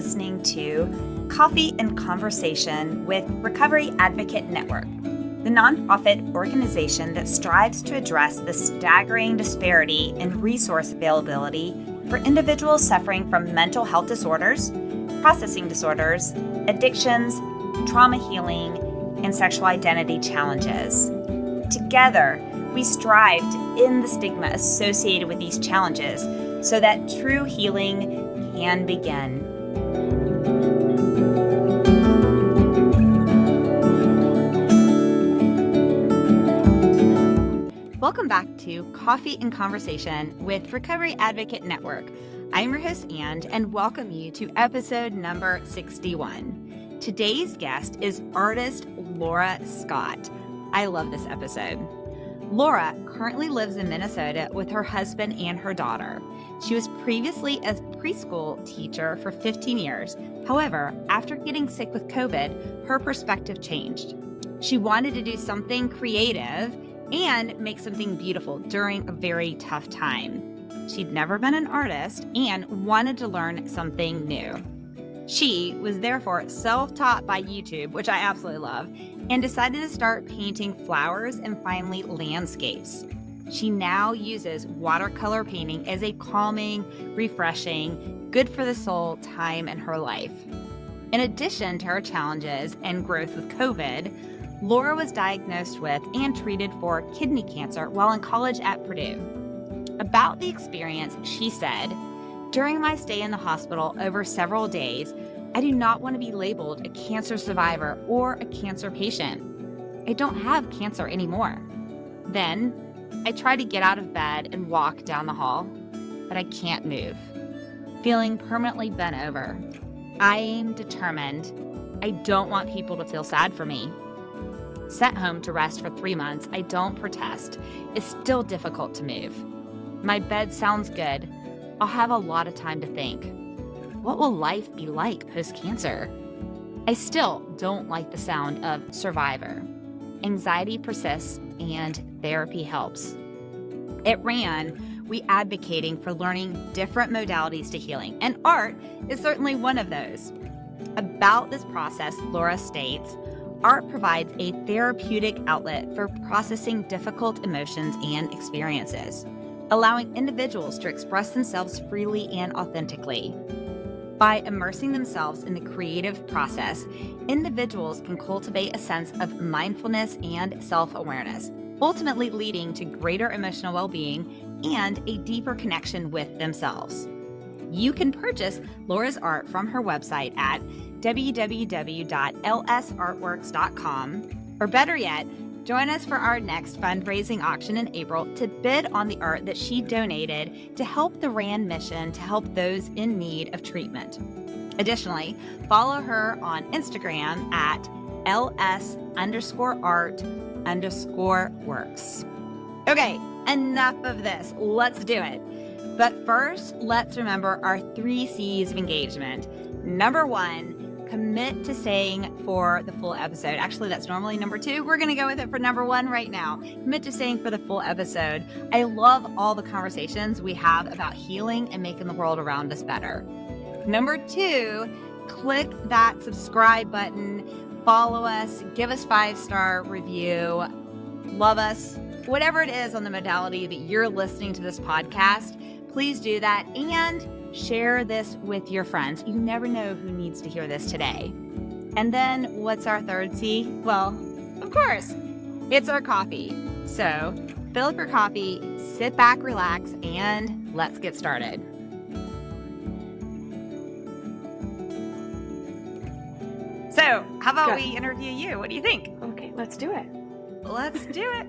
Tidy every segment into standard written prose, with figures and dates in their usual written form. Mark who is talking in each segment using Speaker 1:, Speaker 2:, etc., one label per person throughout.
Speaker 1: listening to Coffee and Conversation with Recovery Advocate Network, the nonprofit organization that strives to address the staggering disparity in resource availability for individuals suffering from mental health disorders, processing disorders, addictions, trauma healing, and sexual identity challenges. Together, we strive to end the stigma associated with these challenges so that true healing can begin. Welcome back to Coffee and Conversation with Recovery Advocate Network. I'm your host, Ange, and welcome you to episode number 61. Today's guest is artist Laura Scott. I love this episode. Laura currently lives in Minnesota with her husband and her daughter. She was previously a preschool teacher for 15 years. However, after getting sick with COVID, her perspective changed. She wanted to do something creative and make something beautiful during a very tough time. She'd never been an artist and wanted to learn something new. She was therefore self-taught by YouTube, which I absolutely love, and decided to start painting flowers and finally landscapes. She now uses watercolor painting as a calming, refreshing, good for the soul time in her life. In addition to her challenges and growth with COVID, Laura was diagnosed with and treated for kidney cancer while in college at Purdue. About the experience, she said, "During my stay in the hospital over several days, I do not want to be labeled a cancer survivor or a cancer patient. I don't have cancer anymore. Then, I try to get out of bed and walk down the hall, but I can't move. Feeling permanently bent over. I'm determined. I don't want people to feel sad for me. Sent home to rest for 3 months, I don't protest. It's still difficult to move. My bed sounds good. I'll have a lot of time to think. What will life be like post-cancer? I still don't like the sound of survivor. Anxiety persists and therapy helps." It ran, we advocating for learning different modalities to healing, and art is certainly one of those. About this process, Laura states, "Art provides a therapeutic outlet for processing difficult emotions and experiences, allowing individuals to express themselves freely and authentically. By immersing themselves in the creative process, individuals can cultivate a sense of mindfulness and self-awareness, ultimately leading to greater emotional well-being and a deeper connection with themselves." You can purchase Laura's art from her website at www.lsartworks.com, or better yet, join us for our next fundraising auction in April to bid on the art that she donated to help the RAND mission to help those in need of treatment. Additionally, follow her on Instagram at ls_art_works. Okay, enough of this. Let's do it. But first, let's remember our 3 C's of engagement. Number 1, commit to staying for the full episode. Actually, that's normally number 2. We're going to go with it for number 1 right now. Commit to staying for the full episode. I love all the conversations we have about healing and making the world around us better. Number 2, click that subscribe button, follow us, give us 5-star review, love us, whatever it is on the modality that you're listening to this podcast, please do that and share this with your friends. You never know who needs to hear this today. And then what's our 3rd C? Well, of course, it's our coffee. So fill up your coffee, sit back, relax, and let's get started. So how about we interview you? What do you think?
Speaker 2: Okay, let's do it.
Speaker 1: Let's do it.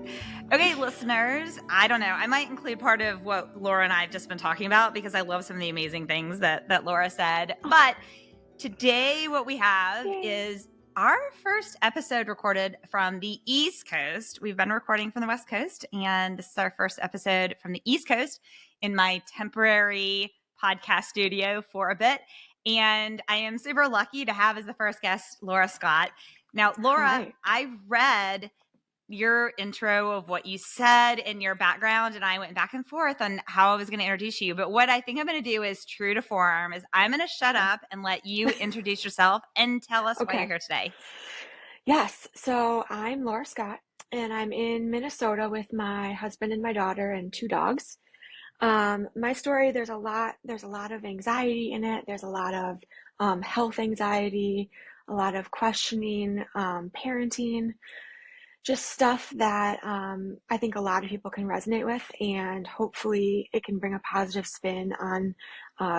Speaker 1: Okay, listeners, I don't know. I might include part of what Laura and I have just been talking about because I love some of the amazing things that Laura said. But today what we have is our first episode recorded from the East Coast. We've been recording from the West Coast, and this is our first episode from the East Coast in my temporary podcast studio for a bit. And I am super lucky to have as the first guest, Laura Scott. Now, Laura,
Speaker 2: Hi.
Speaker 1: I read your intro of what you said and your background, and I went back and forth on how I was going to introduce you. But what I think I'm going to do is true to form is I'm going to shut
Speaker 2: Okay.
Speaker 1: up and let you introduce yourself and tell us why you're
Speaker 2: Okay.
Speaker 1: here today.
Speaker 2: Yes. So I'm Laura Scott, and I'm in Minnesota with my husband and my daughter and two dogs. My story, there's a lot of anxiety in it. There's a lot of health anxiety, a lot of questioning, parenting, just stuff that I think a lot of people can resonate with, and hopefully it can bring a positive spin on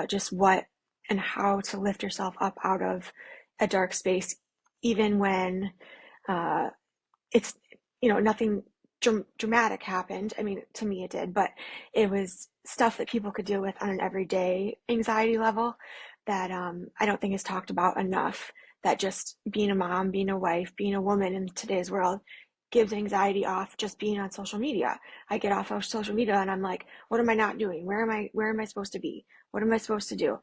Speaker 2: just what and how to lift yourself up out of a dark space, even when uh, it's, nothing dramatic happened. I mean, to me it did, but it was stuff that people could deal with on an everyday anxiety level that I don't think is talked about enough. That just being a mom, being a wife, being a woman in today's world gives anxiety off just being on social media. I get off of social media and I'm like, what am I not doing? Where am I supposed to be? What am I supposed to do?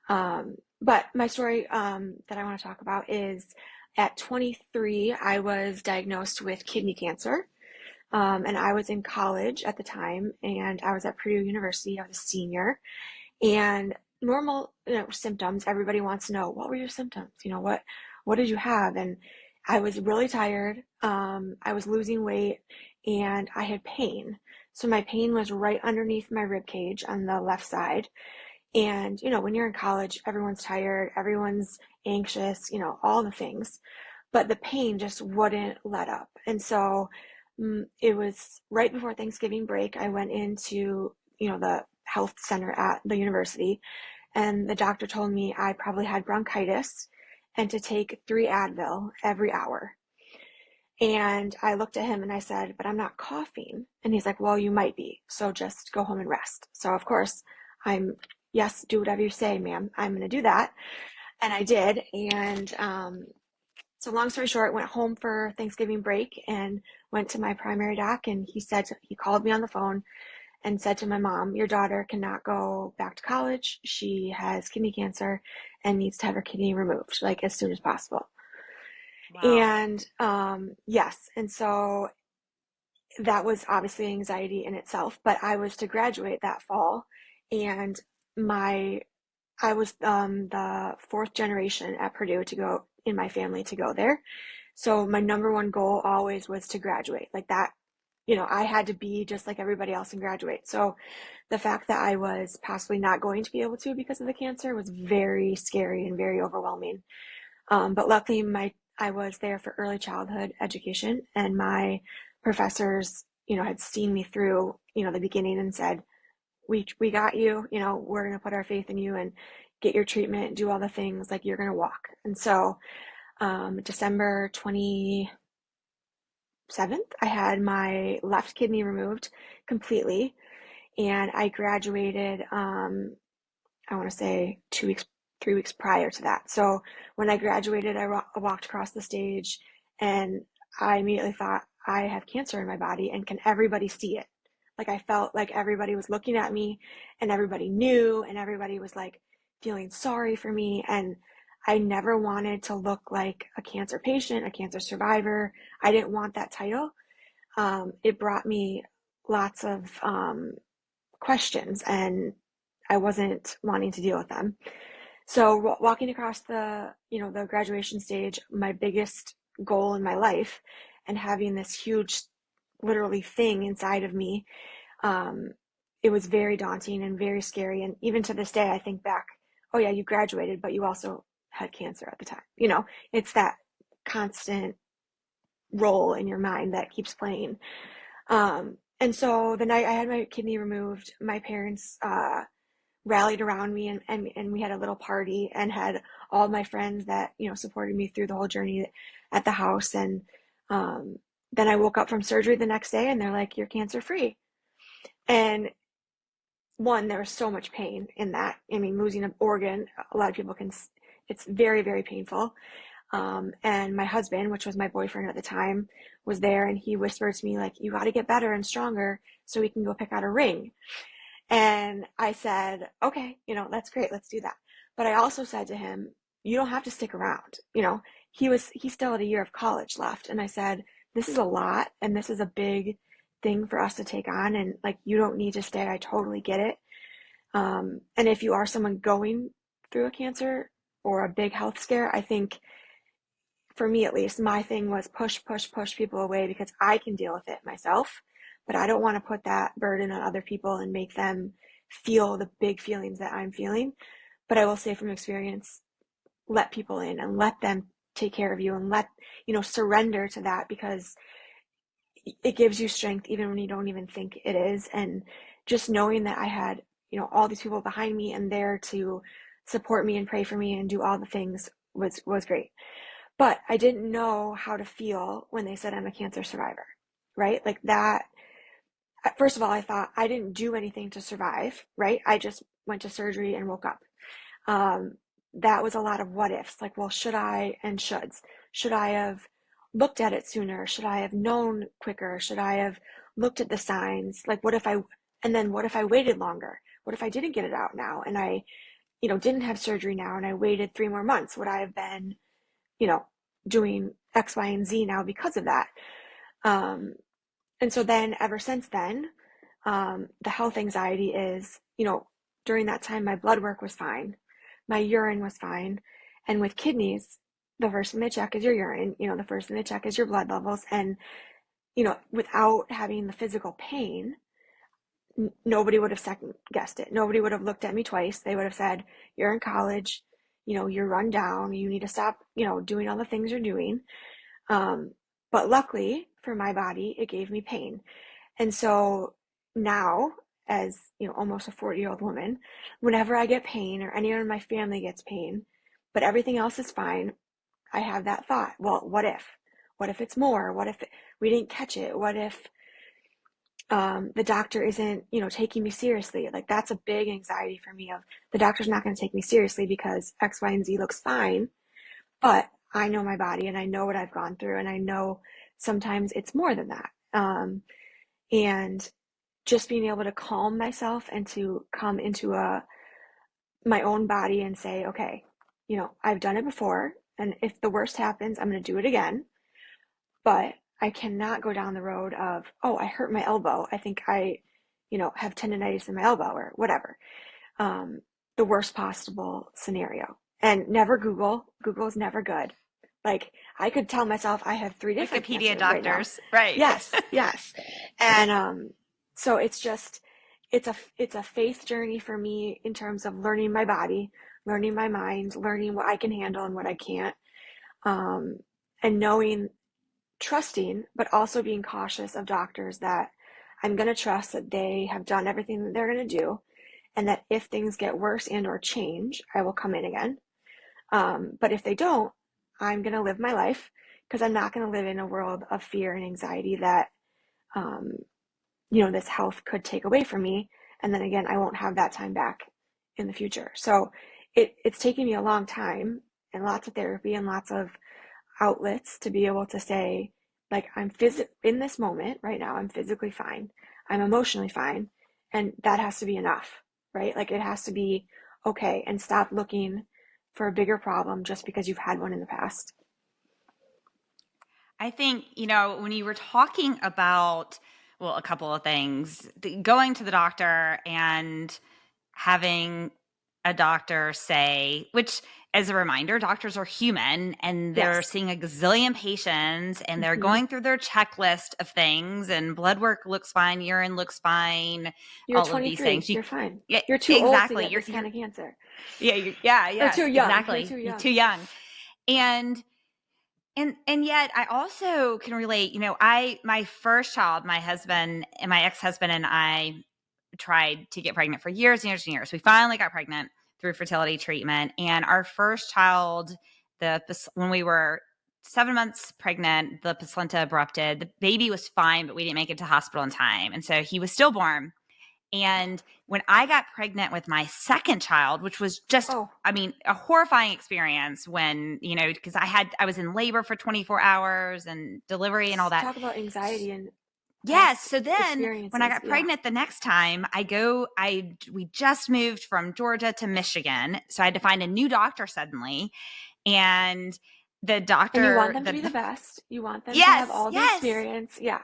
Speaker 2: But my story that I want to talk about is at 23, I was diagnosed with kidney cancer. And I was in college at the time, and I was at Purdue University. I was a senior, and normal, symptoms. Everybody wants to know, what were your symptoms? What did you have? And I was really tired. I was losing weight, and I had pain. So my pain was right underneath my rib cage on the left side. And, when you're in college, everyone's tired, everyone's anxious, all the things. But the pain just wouldn't let up. And so it was right before Thanksgiving break. I went into, the health center at the university, and the doctor told me I probably had bronchitis and to take 3 Advil every hour. And I looked at him and I said, but I'm not coughing. And he's like, well, you might be. So just go home and rest. So, of course, yes, do whatever you say, ma'am. I'm going to do that. And I did. And so, long story short, went home for Thanksgiving break and went to my primary doc. And he called me on the phone and said to my mom, your daughter cannot go back to college. She has kidney cancer and needs to have her kidney removed, like as soon as possible.
Speaker 1: Wow.
Speaker 2: And yes, and so that was obviously anxiety in itself, but I was to graduate that fall, and my I was the fourth generation at Purdue to go in my family to go there. So my number one goal always was to graduate. Like that, I had to be just like everybody else and graduate. So the fact that I was possibly not going to be able to because of the cancer was very scary and very overwhelming. But luckily, I was there for early childhood education, and my professors, had seen me through, the beginning and said, "We got you. We're gonna put our faith in you and get your treatment, do all the things like you're gonna walk." And so, December 27th, I had my left kidney removed completely, and I graduated. I want to say 2 weeks, 3 weeks prior to that. So when I graduated, I walked across the stage and I immediately thought, I have cancer in my body, and can everybody see it? Like I felt like everybody was looking at me and everybody knew, and everybody was like feeling sorry for me. And I never wanted to look like a cancer patient, a cancer survivor. I didn't want that title. It brought me lots of questions, and I wasn't wanting to deal with them. So walking across the graduation stage, my biggest goal in my life, and having this huge, literally thing inside of me, um, it was very daunting and very scary. And even to this day, I think back, oh yeah, you graduated, but you also had cancer at the time. It's that constant role in your mind that keeps playing. And so the night I had my kidney removed, my parents rallied around me, and we had a little party and had all my friends that supported me through the whole journey at the house. And um, then I woke up from surgery the next day and they're like, you're cancer free. And one, there was so much pain in that. I mean, losing an organ, a lot of people it's very, very painful. And my husband, which was my boyfriend at the time, was there, and he whispered to me like, you got to get better and stronger so we can go pick out a ring. And I said, okay, that's great. Let's do that. But I also said to him, you don't have to stick around. He still had a year of college left. And I said, this is a lot and this is a big thing for us to take on. And like, you don't need to stay. I totally get it. And if you are someone going through a cancer or a big health scare, I think for me at least, my thing was push people away because I can deal with it myself. But I don't want to put that burden on other people and make them feel the big feelings that I'm feeling. But I will say from experience, let people in and let them take care of you and surrender to that, because it gives you strength even when you don't even think it is. And just knowing that I had, all these people behind me and there to support me and pray for me and do all the things was great. But I didn't know how to feel when they said I'm a cancer survivor, right? Like that. First of all, I thought I didn't do anything to survive, right? I just went to surgery and woke up. Um, that was a lot of what ifs, like, well, should I and shoulds. Should I have looked at it sooner? Should I have known quicker? Should I have looked at the signs? Like, and then what if I waited longer? What if I didn't get it out now and I, didn't have surgery now and I waited 3 more months? Would I have been, you know, doing X, Y, and Z now because of that? Um, and so then ever since then, the health anxiety is, during that time, my blood work was fine. My urine was fine. And with kidneys, the first thing they check is your urine, the first thing they check is your blood levels. And, without having the physical pain, nobody would have second guessed it. Nobody would have looked at me twice. They would have said, you're in college, you're run down, you need to stop, doing all the things you're doing. But luckily for my body, it gave me pain. And so now, as almost a 40-year-old woman, whenever I get pain or anyone in my family gets pain, but everything else is fine, I have that thought, well, what if? What if it's more? What if we didn't catch it? What if the doctor isn't, taking me seriously? Like, that's a big anxiety for me, of the doctor's not going to take me seriously because X, Y, and Z looks fine. But I know my body and I know what I've gone through, and I know sometimes it's more than that. And just being able to calm myself and to come into my own body and say, okay, I've done it before, and if the worst happens, I'm going to do it again. But I cannot go down the road of, oh, I hurt my elbow, I think I, have tendonitis in my elbow or whatever. The worst possible scenario. And never Google is never good. Like, I could tell myself I have 3 different
Speaker 1: Wikipedia
Speaker 2: cancers right now.
Speaker 1: doctors, right?
Speaker 2: Yes. And so it's a faith journey for me in terms of learning my body, learning my mind, learning what I can handle and what I can't, and knowing, trusting, but also being cautious of doctors that I'm going to trust that they have done everything that they're going to do, and that if things get worse and or change, I will come in again. But if they don't, I'm going to live my life, because I'm not going to live in a world of fear and anxiety that, this health could take away from me. And then again, I won't have that time back in the future. So it's taken me a long time and lots of therapy and lots of outlets to be able to say, like, in this moment right now, I'm physically fine. I'm emotionally fine. And that has to be enough, right? Like, it has to be okay, and stop looking for a bigger problem just because you've had one in the past.
Speaker 1: I think, when you were talking about, well, a couple of things, going to the doctor and having a doctor say, which, as a reminder, doctors are human and they're
Speaker 2: Yes.
Speaker 1: seeing a gazillion patients and they're
Speaker 2: Mm-hmm.
Speaker 1: going through their checklist of things, and blood work looks fine, urine looks fine,
Speaker 2: You're
Speaker 1: all of these
Speaker 2: 23.
Speaker 1: things.
Speaker 2: You're fine.
Speaker 1: Yeah,
Speaker 2: You're too old to
Speaker 1: exactly.
Speaker 2: get this kind of cancer. Or too
Speaker 1: Yes,
Speaker 2: young. You're
Speaker 1: exactly.
Speaker 2: too
Speaker 1: You're
Speaker 2: young.
Speaker 1: too young. And yet I also can relate, my first child, my husband and my ex-husband and I tried to get pregnant for years and years and years. We finally got pregnant through fertility treatment. And our first child, when we were 7 months pregnant, the placenta abrupted. The baby was fine, but we didn't make it to hospital in time. And so he was stillborn. And when I got pregnant with my second child, which was just,
Speaker 2: Oh,
Speaker 1: a horrifying experience when, because I was in labor for 24 hours and delivery and all that.
Speaker 2: talk about anxiety and
Speaker 1: Yes.
Speaker 2: past
Speaker 1: So then when I
Speaker 2: experiences.
Speaker 1: got
Speaker 2: Yeah.
Speaker 1: pregnant the next time, we just moved from Georgia to Michigan. So I had to find a new doctor suddenly. And the
Speaker 2: And you want
Speaker 1: doctor,
Speaker 2: them to be the best. You want them to have
Speaker 1: yes,
Speaker 2: all the
Speaker 1: yes,
Speaker 2: experience. Yeah.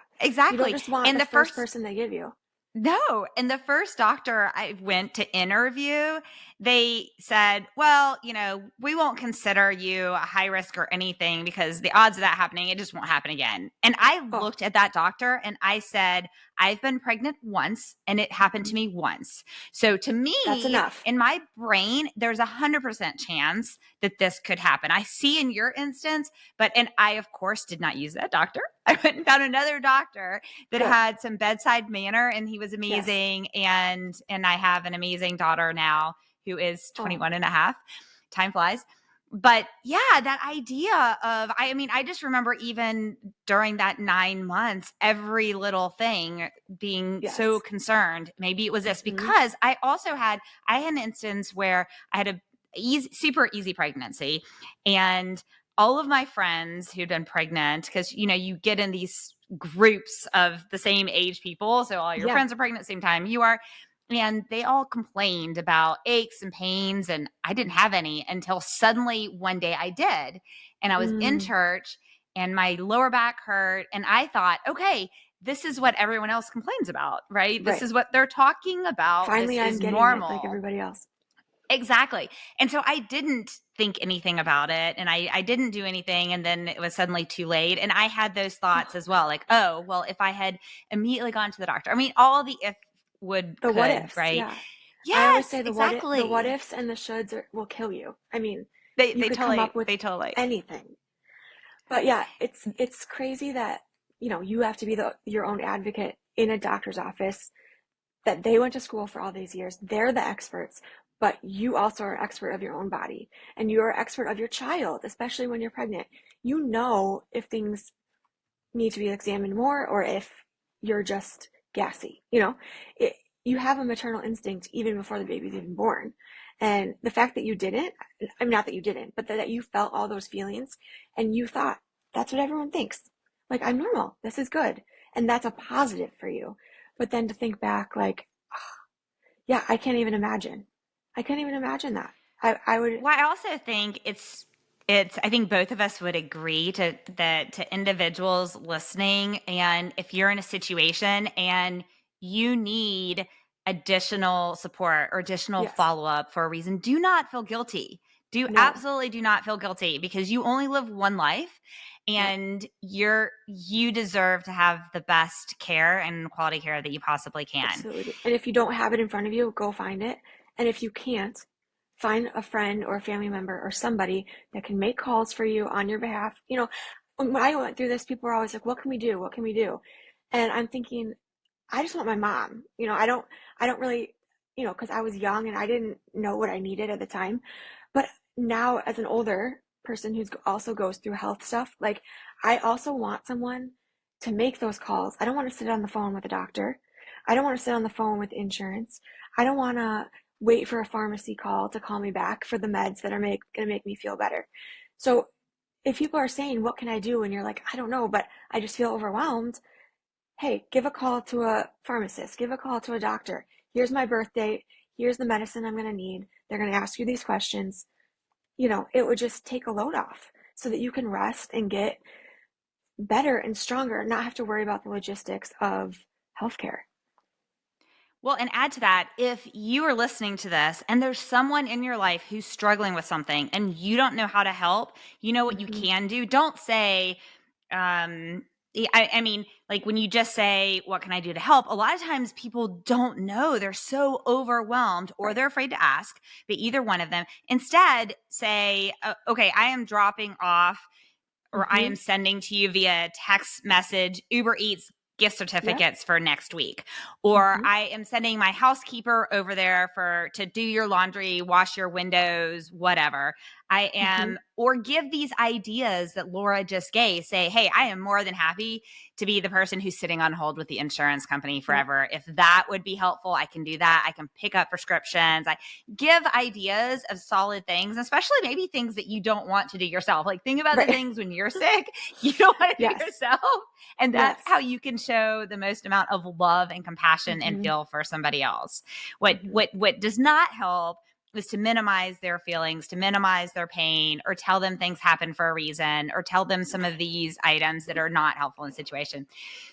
Speaker 2: You don't
Speaker 1: exactly.
Speaker 2: just want
Speaker 1: And
Speaker 2: the
Speaker 1: the
Speaker 2: first
Speaker 1: first
Speaker 2: person they give you.
Speaker 1: No, and the first doctor I went to interview, they said, "Well, we won't consider you a high risk or anything because the odds of that happening, it just won't happen again." And I
Speaker 2: Oh,
Speaker 1: looked at that doctor and I said, "I've been pregnant once and it happened to
Speaker 2: mhm.
Speaker 1: me once." So to
Speaker 2: That's
Speaker 1: me,
Speaker 2: enough.
Speaker 1: in my brain, there's 100% chance that this could happen. I see in your instance, and I, of course, did not use that doctor. I went and found another doctor that
Speaker 2: Good.
Speaker 1: had some bedside manner, and he was
Speaker 2: Yes.
Speaker 1: amazing. And I have an amazing daughter now who is
Speaker 2: Oh,
Speaker 1: 21 and a half. Time flies. But yeah, that idea of, I just remember even during that 9 months, every little thing being so
Speaker 2: yes.
Speaker 1: concerned. Maybe it was this
Speaker 2: Hmm.
Speaker 1: because I had an instance where I had a super easy pregnancy, and all of my friends who'd been pregnant, because you get in these groups of the same age people, so all your
Speaker 2: Yeah.
Speaker 1: friends are pregnant at the same time you are, and they all complained about aches and pains, and I didn't have any until suddenly one day I did. And I was in
Speaker 2: Mm,
Speaker 1: church and my lower back hurt, and I thought, okay, this is what everyone else complains about, right? This
Speaker 2: right.
Speaker 1: is what they're talking about. This
Speaker 2: Finally, I'm
Speaker 1: is
Speaker 2: getting it like
Speaker 1: normal.
Speaker 2: everybody else.
Speaker 1: Exactly. And so I didn't think anything about it, and I didn't do anything. And then it was suddenly too late. And I had those thoughts as well, like, oh, well, if I had immediately gone to the doctor, all the if would
Speaker 2: The what
Speaker 1: could,
Speaker 2: ifs,
Speaker 1: right?
Speaker 2: yeah. I always
Speaker 1: Yes,
Speaker 2: say the what
Speaker 1: exactly.
Speaker 2: ifs and the shoulds will kill you. I mean,
Speaker 1: They
Speaker 2: you
Speaker 1: they
Speaker 2: could come
Speaker 1: totally
Speaker 2: up with
Speaker 1: they totally
Speaker 2: anything. But yeah, it's crazy that, you have to be your own advocate in a doctor's office, that they went to school for all these years. They're the experts, but you also are expert of your own body, and you're expert of your child, especially when you're pregnant. You know if things need to be examined more or if you're just gassy. It, you have a maternal instinct even before the baby's even born. And the fact that you didn't, I mean, not that you didn't, but that you felt all those feelings and you thought, that's what everyone thinks. Like, I'm normal. This is good. And that's a positive for you. But then to think back, like, yeah, I can't even imagine. I can't even imagine that. I would,
Speaker 1: Well, I also think it's I think both of us would agree to individuals listening, and if you're in a situation and you need additional support or additional
Speaker 2: yes,
Speaker 1: follow-up for a reason, do not feel guilty.
Speaker 2: no,
Speaker 1: Absolutely do not feel guilty, because you only live one life,
Speaker 2: yep,
Speaker 1: and you deserve to have the best care and quality care that you possibly can.
Speaker 2: absolutely. And if you don't have it in front of you, go find it. And if you can't, find a friend or a family member or somebody that can make calls for you on your behalf. When I went through this, people were always like, "What can we do? What can we do?" And I'm thinking, I just want my mom. I don't really, because I was young and I didn't know what I needed at the time. But now, as an older person who also goes through health stuff, like, I also want someone to make those calls. I don't want to sit on the phone with a doctor. I don't want to sit on the phone with insurance. I don't want to wait for a pharmacy call to call me back for the meds that are going to make me feel better. So if people are saying, "What can I do?" and you're like, "I don't know, but I just feel overwhelmed," hey, give a call to a pharmacist, give a call to a doctor. Here's my birth date. Here's the medicine I'm going to need. They're going to ask you these questions. It would just take a load off so that you can rest and get better and stronger and not have to worry about the logistics of healthcare.
Speaker 1: Well, and add to that, if you are listening to this and there's someone in your life who's struggling with something and you don't know how to help, you know what you
Speaker 2: Mm-hmm.
Speaker 1: can do? Don't say, like when you just say, "What can I do to help?" A lot of times people don't know. They're so overwhelmed or
Speaker 2: Right.
Speaker 1: they're afraid to ask, but either one of them. Instead, say, "Okay, I am dropping off, or I
Speaker 2: Mm-hmm.
Speaker 1: am sending to you via text message Uber Eats gift
Speaker 2: Yep.
Speaker 1: certificates for next week, or
Speaker 2: Mm-hmm.
Speaker 1: I am sending my housekeeper over there to do your laundry, wash your windows, whatever. I
Speaker 2: Mm-hmm.
Speaker 1: am, or give these ideas that Laura just gave. Say, hey, I am more than happy to be the person who's sitting on hold with the insurance company
Speaker 2: Yep.
Speaker 1: forever. If that would be helpful, I can do that. I can pick up prescriptions. I give ideas of solid things, especially maybe things that you don't want to do yourself. Like, think about the
Speaker 2: Right.
Speaker 1: things when you're sick, you don't want to do
Speaker 2: Yes.
Speaker 1: yourself. And that's how
Speaker 2: Yes.
Speaker 1: you can show the most amount of love and compassion and
Speaker 2: Mm-hmm.
Speaker 1: feel for somebody else. What
Speaker 2: Mm-hmm.
Speaker 1: what what does not help was to minimize their feelings, to minimize their pain, or tell them things happen for a reason, or tell them some of these items that are not helpful in the situation.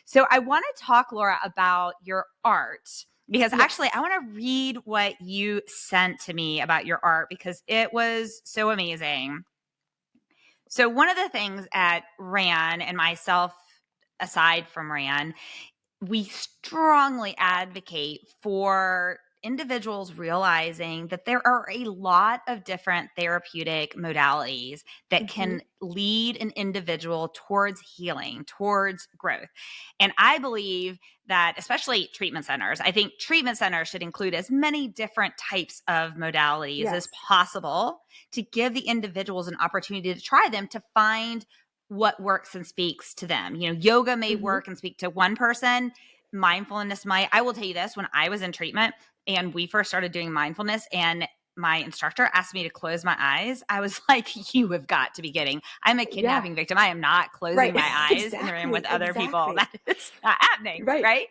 Speaker 1: So I want to talk, Laura, about your art, because actually
Speaker 2: Yes.
Speaker 1: I want to read what you sent to me about your art because it was so amazing. So one of the things at RAN and myself, aside from RAN, we strongly advocate for individuals realizing that there are a lot of different therapeutic modalities that
Speaker 2: Hmm.
Speaker 1: can lead an individual towards healing, towards growth. And I believe that, especially treatment centers, I think treatment centers should include as many different types of modalities as
Speaker 2: Yes.
Speaker 1: possible to give the individuals an opportunity to try them to find what works and speaks to them. Yoga may
Speaker 2: Hmm.
Speaker 1: work and speak to one person. Mindfulness might. I will tell you this, when I was in treatment and we first started doing mindfulness and my instructor asked me to close my eyes, I was like, you have got to be kidding. I'm a
Speaker 2: Yeah.
Speaker 1: kidnapping victim. I am not closing
Speaker 2: Right.
Speaker 1: my eyes in the room with
Speaker 2: Exactly.
Speaker 1: other people.
Speaker 2: Exactly.
Speaker 1: That is not happening,
Speaker 2: Right.
Speaker 1: right?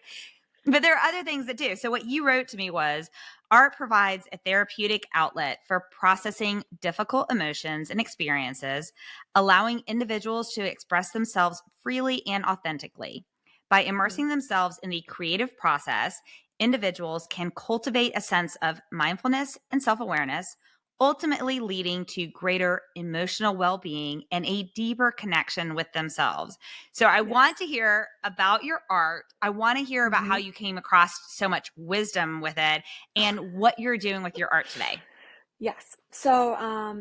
Speaker 1: But there are other things that do. So what you wrote to me was art provides a therapeutic outlet for processing difficult emotions and experiences, allowing individuals to express themselves freely and authentically. By
Speaker 2: Mhm.
Speaker 1: immersing themselves in the creative process, individuals can cultivate a sense of mindfulness and self-awareness, ultimately leading to greater emotional well-being and a deeper connection with themselves. So I want
Speaker 2: Yes.
Speaker 1: to hear about your art. I want to hear about how
Speaker 2: Hmm.
Speaker 1: you came across so much wisdom with it and what you're doing with your art today.
Speaker 2: Yes. So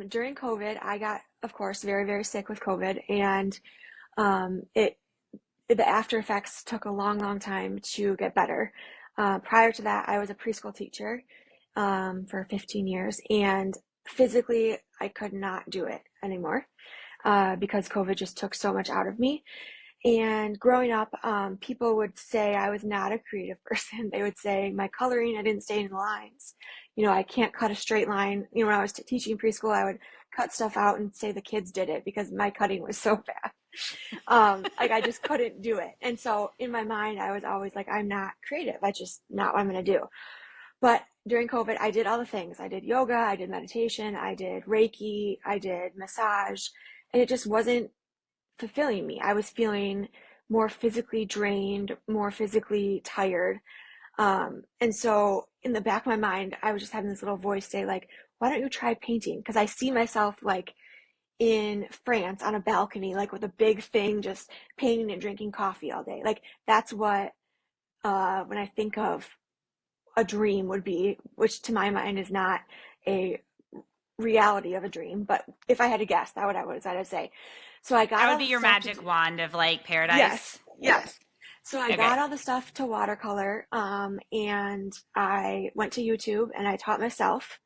Speaker 2: during COVID, I got, of course, very, very sick with COVID, and it the after effects took a long, long time to get better. Prior to that, I was a preschool teacher for 15 years, and physically, I could not do it anymore because COVID just took so much out of me. And growing up, people would say I was not a creative person. They would say my coloring, I didn't stay in the lines. I can't cut a straight line. When I was teaching preschool, I would cut stuff out and say the kids did it because my cutting was so bad. Like I just couldn't do it. And so in my mind, I was always like, I'm not creative. That's just not what I'm going to do. But during COVID, I did all the things. I did yoga, I did meditation, I did Reiki, I did massage, and it just wasn't fulfilling me. I was feeling more physically drained, more physically tired. And so in the back of my mind, I was just having this little voice say, like, why don't you try painting? Because I see myself like in France on a balcony, like with a big thing, just painting and drinking coffee all day. Like that's what when I think of a dream would be, which to my mind is not a reality of a dream, but if I had to guess, that what I'd say. So I got
Speaker 1: That would
Speaker 2: all
Speaker 1: be
Speaker 2: the
Speaker 1: your
Speaker 2: stuff to
Speaker 1: magic
Speaker 2: do.
Speaker 1: wand of like
Speaker 2: Yes,
Speaker 1: paradise.
Speaker 2: yes. So I
Speaker 1: Okay.
Speaker 2: got all the stuff to watercolor, and I went to YouTube and I taught myself.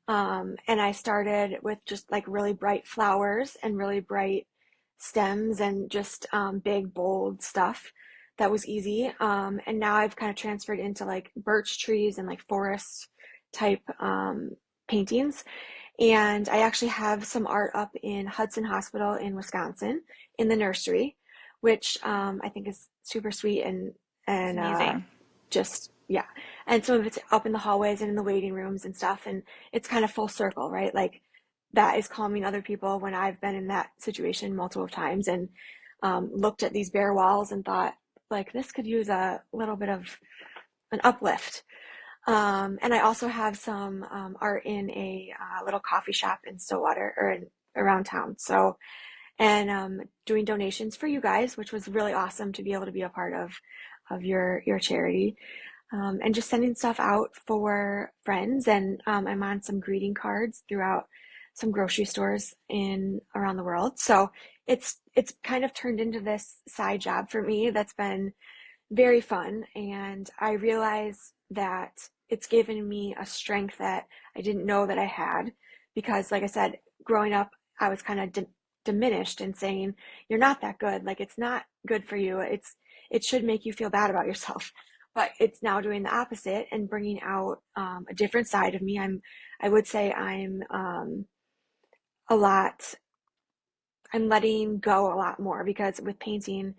Speaker 2: And I started with just like really bright flowers and really bright stems and just big, bold stuff that was easy. And now I've kind of transferred into like birch trees and like forest type paintings. And I actually have some art up in Hudson Hospital in Wisconsin in the nursery, which I think is super sweet
Speaker 1: It's
Speaker 2: and
Speaker 1: amazing.
Speaker 2: just yeah. And some of it's up in the hallways and in the waiting rooms and stuff. And it's kind of full circle, right? Like that is calming other people when I've been in that situation multiple times and looked at these bare walls and thought, like, this could use a little bit of an uplift. And I also have some art in a little coffee shop in Stillwater or around town. So, and doing donations for you guys, which was really awesome to be able to be a part of your charity. And just sending stuff out for friends. And I'm on some greeting cards throughout some grocery stores in around the world. So it's kind of turned into this side job for me that's been very fun. And I realize that it's given me a strength that I didn't know that I had. Because, like I said, growing up, I was kind of diminished and saying, you're not that good. Like, it's not good for you. It should make you feel bad about yourself. But it's now doing the opposite and bringing out a different side of me. I would say a lot, I'm letting go a lot more because with painting,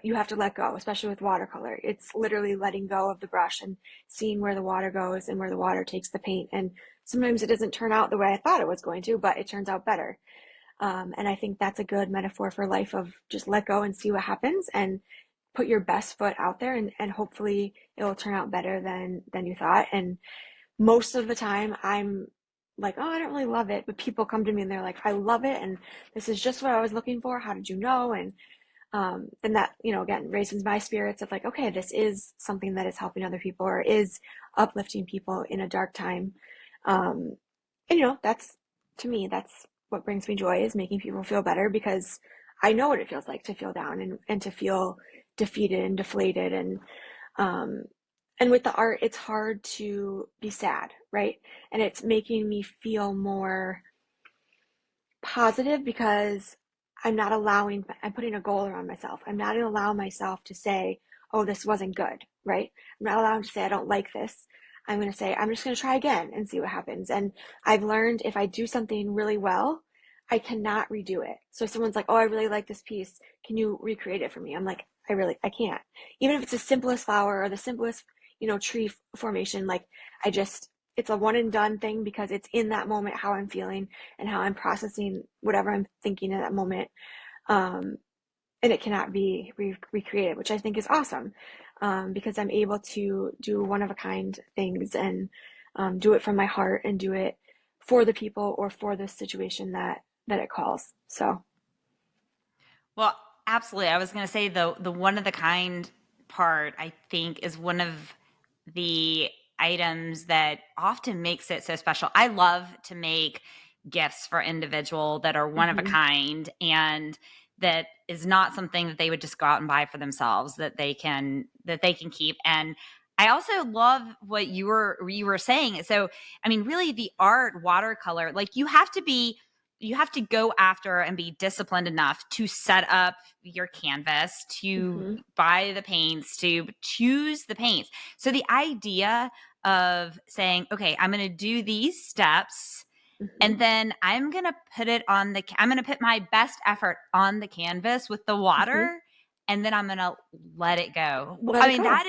Speaker 2: you have to let go, especially with watercolor. It's literally letting go of the brush and seeing where the water goes and where the water takes the paint. And sometimes it doesn't turn out the way I thought it was going to, but it turns out better. And I think that's a good metaphor for life, of just let go and see what happens and put your best foot out there, and hopefully it will turn out better than you thought. And most of the time I'm like, oh, I don't really love it. But people come to me and they're like, I love it. And this is just what I was looking for. How did you know? And that, again, raises my spirits of like, okay, this is something that is helping other people or is uplifting people in a dark time. Um, and that's, to me, that's what brings me joy, is making people feel better, because I know what it feels like to feel down and to feel defeated and deflated. Um, and with the art, it's hard to be sad, right? And it's making me feel more positive, because I'm putting a goal around myself. I'm not allowing myself to say, oh, this wasn't good, right? I'm not allowing to say, I don't like this. I'm going to say, I'm just going to try again and see what happens. And I've learned, if I do something really well, I cannot redo it. So if someone's like, oh, I really like this piece, can you recreate it for me? I'm like, I can't. Even if it's the simplest flower or the simplest, tree formation, like it's a one and done thing, because it's in that moment how I'm feeling and how I'm processing whatever I'm thinking in that moment. Um, and it cannot be recreated, which I think is awesome, because I'm able to do one of a kind things, and do it from my heart, and do it for the people or for the situation that it calls. So,
Speaker 1: Well, absolutely. I was going to say the one of the kind part, I think, is one of the items that often makes it so special. I love to make gifts for individual that are one of a
Speaker 2: mhm,
Speaker 1: kind, and that is not something that they would just go out and buy for themselves, that they can keep. And I also love what you were saying. So, I mean, really, the art, watercolor, like you have to go after and be disciplined enough to set up your canvas, to
Speaker 2: mhm,
Speaker 1: buy the paints, to choose the paints. So the idea of saying, okay, I'm going to do these steps,
Speaker 2: mhm,
Speaker 1: and then I'm going to put my best effort on the canvas with the
Speaker 2: mhm.
Speaker 1: water, and then I'm going to let it go.
Speaker 2: Let
Speaker 1: I
Speaker 2: it
Speaker 1: mean,
Speaker 2: go.
Speaker 1: that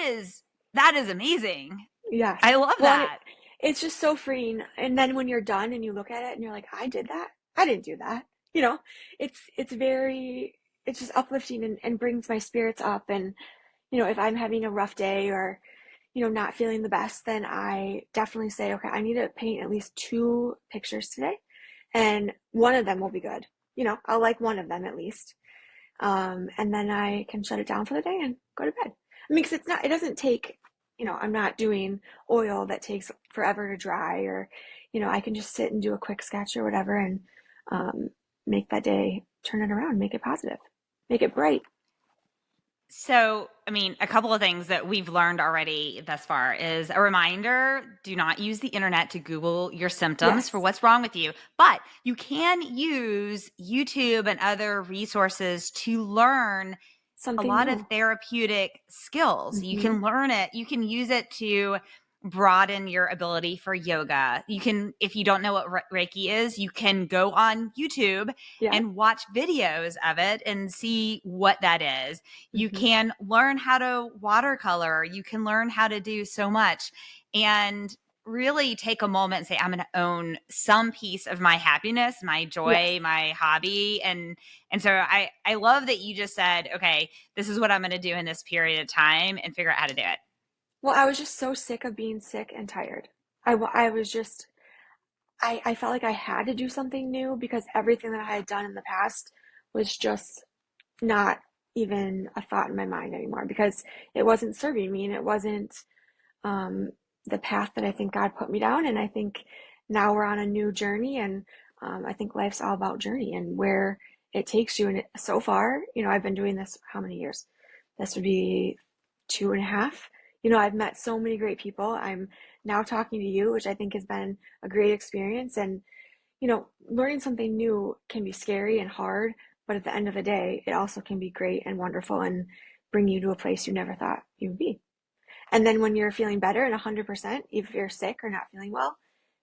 Speaker 1: is amazing.
Speaker 2: Yes.
Speaker 1: I love
Speaker 2: Well, and
Speaker 1: that.
Speaker 2: it's just so freeing. And then when you're done and you look at it and you're like, I did that. I didn't do that. You know, it's very, it's just uplifting, and brings my spirits up. And, if I'm having a rough day, or, not feeling the best, then I definitely say, okay, I need to paint at least two pictures today, and one of them will be good. I'll like one of them at least. And then I can shut it down for the day and go to bed. I mean, 'cause it doesn't take, I'm not doing oil that takes forever to dry, or, I can just sit and do a quick sketch or whatever, and um, make that day, turn it around, make it positive, make it bright.
Speaker 1: So, I mean, a couple of things that we've learned already thus far is a reminder: do not use the internet to Google your symptoms for
Speaker 2: Yes,
Speaker 1: what's wrong with you. But you can use YouTube and other resources to learn a
Speaker 2: something
Speaker 1: lot of
Speaker 2: new.
Speaker 1: therapeutic skills. You
Speaker 2: Mm-hmm.
Speaker 1: can learn it, you can use it to broaden your ability for yoga. You can, if you don't know what Reiki is, you can go on YouTube
Speaker 2: Yeah.
Speaker 1: and watch videos of it and see what that is. You
Speaker 2: Mm-hmm.
Speaker 1: can learn how to watercolor. You can learn how to do so much. And really take a moment and say, I'm going to own some piece of my happiness, my
Speaker 2: Yes.
Speaker 1: joy, my hobby. And so I love that you just said, okay, this is what I'm going to do in this period of time, and figure out how to do it.
Speaker 2: Well, I was just so sick of being sick and tired. I was just, I felt like I had to do something new, because everything that I had done in the past was just not even a thought in my mind anymore, because it wasn't serving me, and it wasn't um, the path that I think God put me down. And I think now we're on a new journey, and I think life's all about journey and where it takes you. And so far, I've been doing this how many years? This would be 2.5. I've met so many great people. I'm now talking to you, which I think has been a great experience. And learning something new can be scary and hard, but at the end of the day, it also can be great and wonderful, and bring you to a place you never thought you would be. And then when you're feeling better and 100%, if you're sick or not feeling well,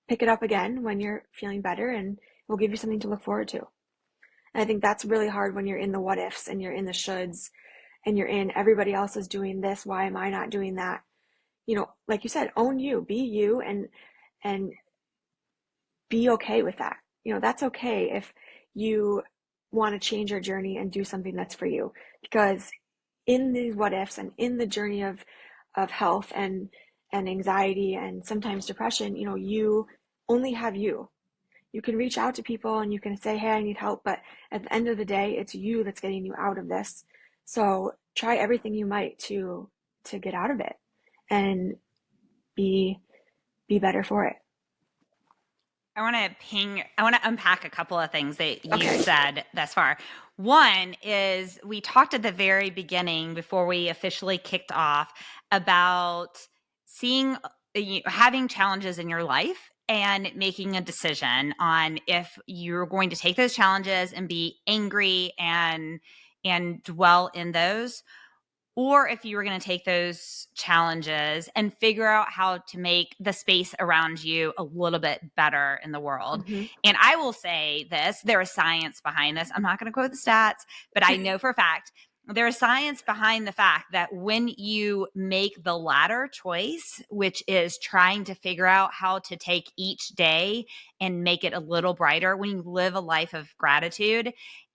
Speaker 2: pick it up again when you're feeling better, and it will give you something to look forward to. And I think that's really hard when you're in the what ifs and you're in the shoulds and you're in everybody else is doing this. Why am I not doing that? Like you said, own you, be you, and be okay with that. That's okay if you want to change your journey and do something that's for you. Because in these what ifs and in the journey of health and anxiety and sometimes depression, you only have you. You can reach out to people and you can say, hey, I need help, but at the end of the day, it's you that's getting you out of this. So try everything you might to get out of it and be better for it.
Speaker 1: I want to unpack a couple of things that you've
Speaker 2: Okay.
Speaker 1: said thus far. One is we talked at the very beginning before we officially kicked off about seeing, having challenges in your life and making a decision on if you're going to take those challenges and be angry and dwell in those, or if you were going to take those challenges and figure out how to make the space around you a little bit better in the world.
Speaker 2: Mm-hmm.
Speaker 1: And I will say this, there is science behind this. I'm not going to quote the stats, but I know for a fact there is science behind the fact that when you make the latter choice, which is trying to figure out how to take each day and make it a little brighter, when you live a life of gratitude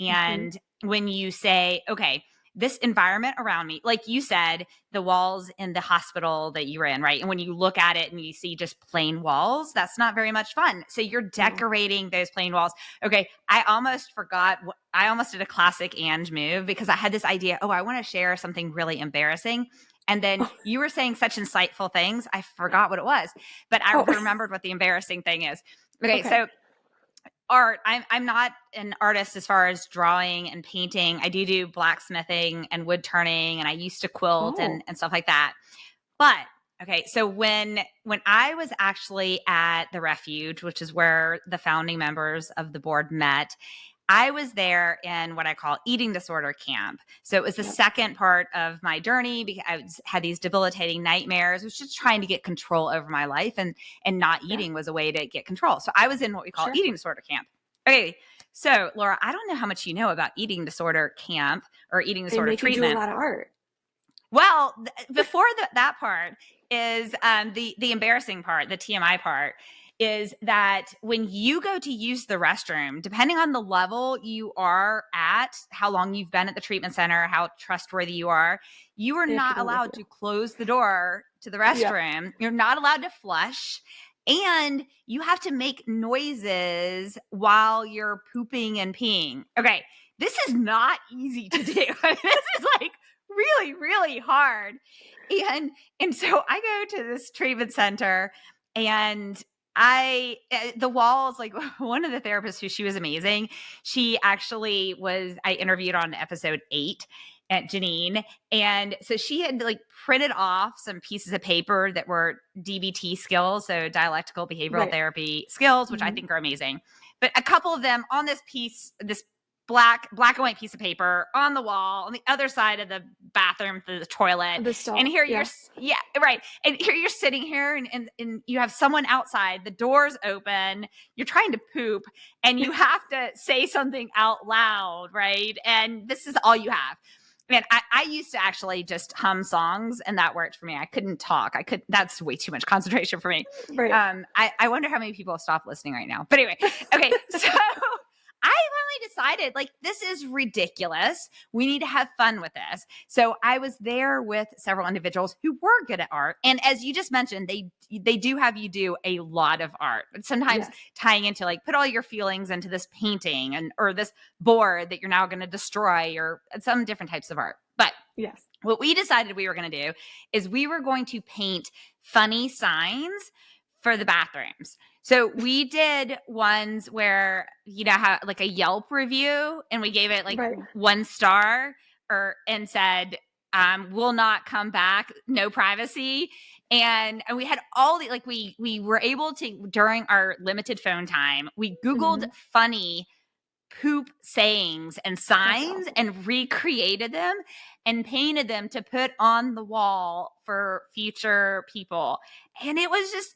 Speaker 2: Mm-hmm.
Speaker 1: and when you say, okay, this environment around me, like you said, the walls in the hospital that you were in, right? And when you look at it and you see just plain walls, that's not very much fun. So you're
Speaker 2: No.
Speaker 1: decorating those plain walls. Okay, I almost forgot. I almost did a classic Ange move because I had this idea, oh, I want to share something really embarrassing. And then
Speaker 2: Oh,
Speaker 1: you were saying such insightful things. I forgot what it was, but I
Speaker 2: oh.
Speaker 1: remembered what the embarrassing thing is. Okay,
Speaker 2: Okay.
Speaker 1: so art. I'm not an artist as far as drawing and painting. I do blacksmithing and wood turning, and I used to quilt
Speaker 2: Oh,
Speaker 1: and stuff like that. But okay, so when I was actually at the refuge, which is where the founding members of the board met, I was there in what I call eating disorder camp. So it was the
Speaker 2: yep.
Speaker 1: second part of my journey because had these debilitating nightmares. I was just trying to get control over my life, and not
Speaker 2: Yeah,
Speaker 1: eating was a way to get control. So I was in what we call
Speaker 2: sure.
Speaker 1: eating disorder camp. Okay, so Laura, I don't know how much you know about eating disorder camp or eating
Speaker 2: They
Speaker 1: disorder
Speaker 2: make you do a
Speaker 1: treatment.
Speaker 2: lot of art.
Speaker 1: Well, before that part is the embarrassing part, the TMI part, is that when you go to use the restroom, depending on the level you are at, how long you've been at the treatment center, how trustworthy you are
Speaker 2: They have to
Speaker 1: not
Speaker 2: go with
Speaker 1: allowed
Speaker 2: you.
Speaker 1: to close the door to the
Speaker 2: Yep.
Speaker 1: restroom. You're not allowed to flush. And you have to make noises while you're pooping and peeing. Okay, this is not easy to do. I mean, this is like really, really hard. And so I go to this treatment center and the walls, like one of the therapists who she was amazing. She actually I interviewed on episode 8 at Janine. And so she had like printed off some pieces of paper that were DBT skills. So dialectical behavioral
Speaker 2: Right.
Speaker 1: therapy skills, which I
Speaker 2: Mm-hmm.
Speaker 1: think are amazing. But a couple of them on this black and white piece of paper on the wall on the other side of the bathroom, the toilet.
Speaker 2: The
Speaker 1: And
Speaker 2: stall.
Speaker 1: here
Speaker 2: Yeah.
Speaker 1: yeah, right. And here you're sitting here and you have someone outside, the door's open, you're trying to poop and you have to say something out loud, right? And this is all you have. Man, I used to actually just hum songs and that worked for me. I couldn't talk. That's way too much concentration for me.
Speaker 2: Right.
Speaker 1: I wonder how many people have stopped listening right now. But anyway, okay, so I finally decided, like, this is ridiculous. We need to have fun with this. So I was there with several individuals who were good at art. And as you just mentioned, they do have you do a lot of art. But sometimes
Speaker 2: Yes.
Speaker 1: tying into like put all your feelings into this painting or this board that you're now going to destroy or some different types of art. But
Speaker 2: Yes.
Speaker 1: what we decided we were going to do is we were going to paint funny signs for the bathrooms. So we did ones where, how like a Yelp review and we gave it like
Speaker 2: Right.
Speaker 1: 1 star and said, will not come back, no privacy. And we had all the, like, we were able to, during our limited phone time, we Googled
Speaker 2: Mm-hmm.
Speaker 1: funny poop sayings and
Speaker 2: That's
Speaker 1: signs
Speaker 2: awesome.
Speaker 1: and recreated them and painted them to put on the wall for future people. And it was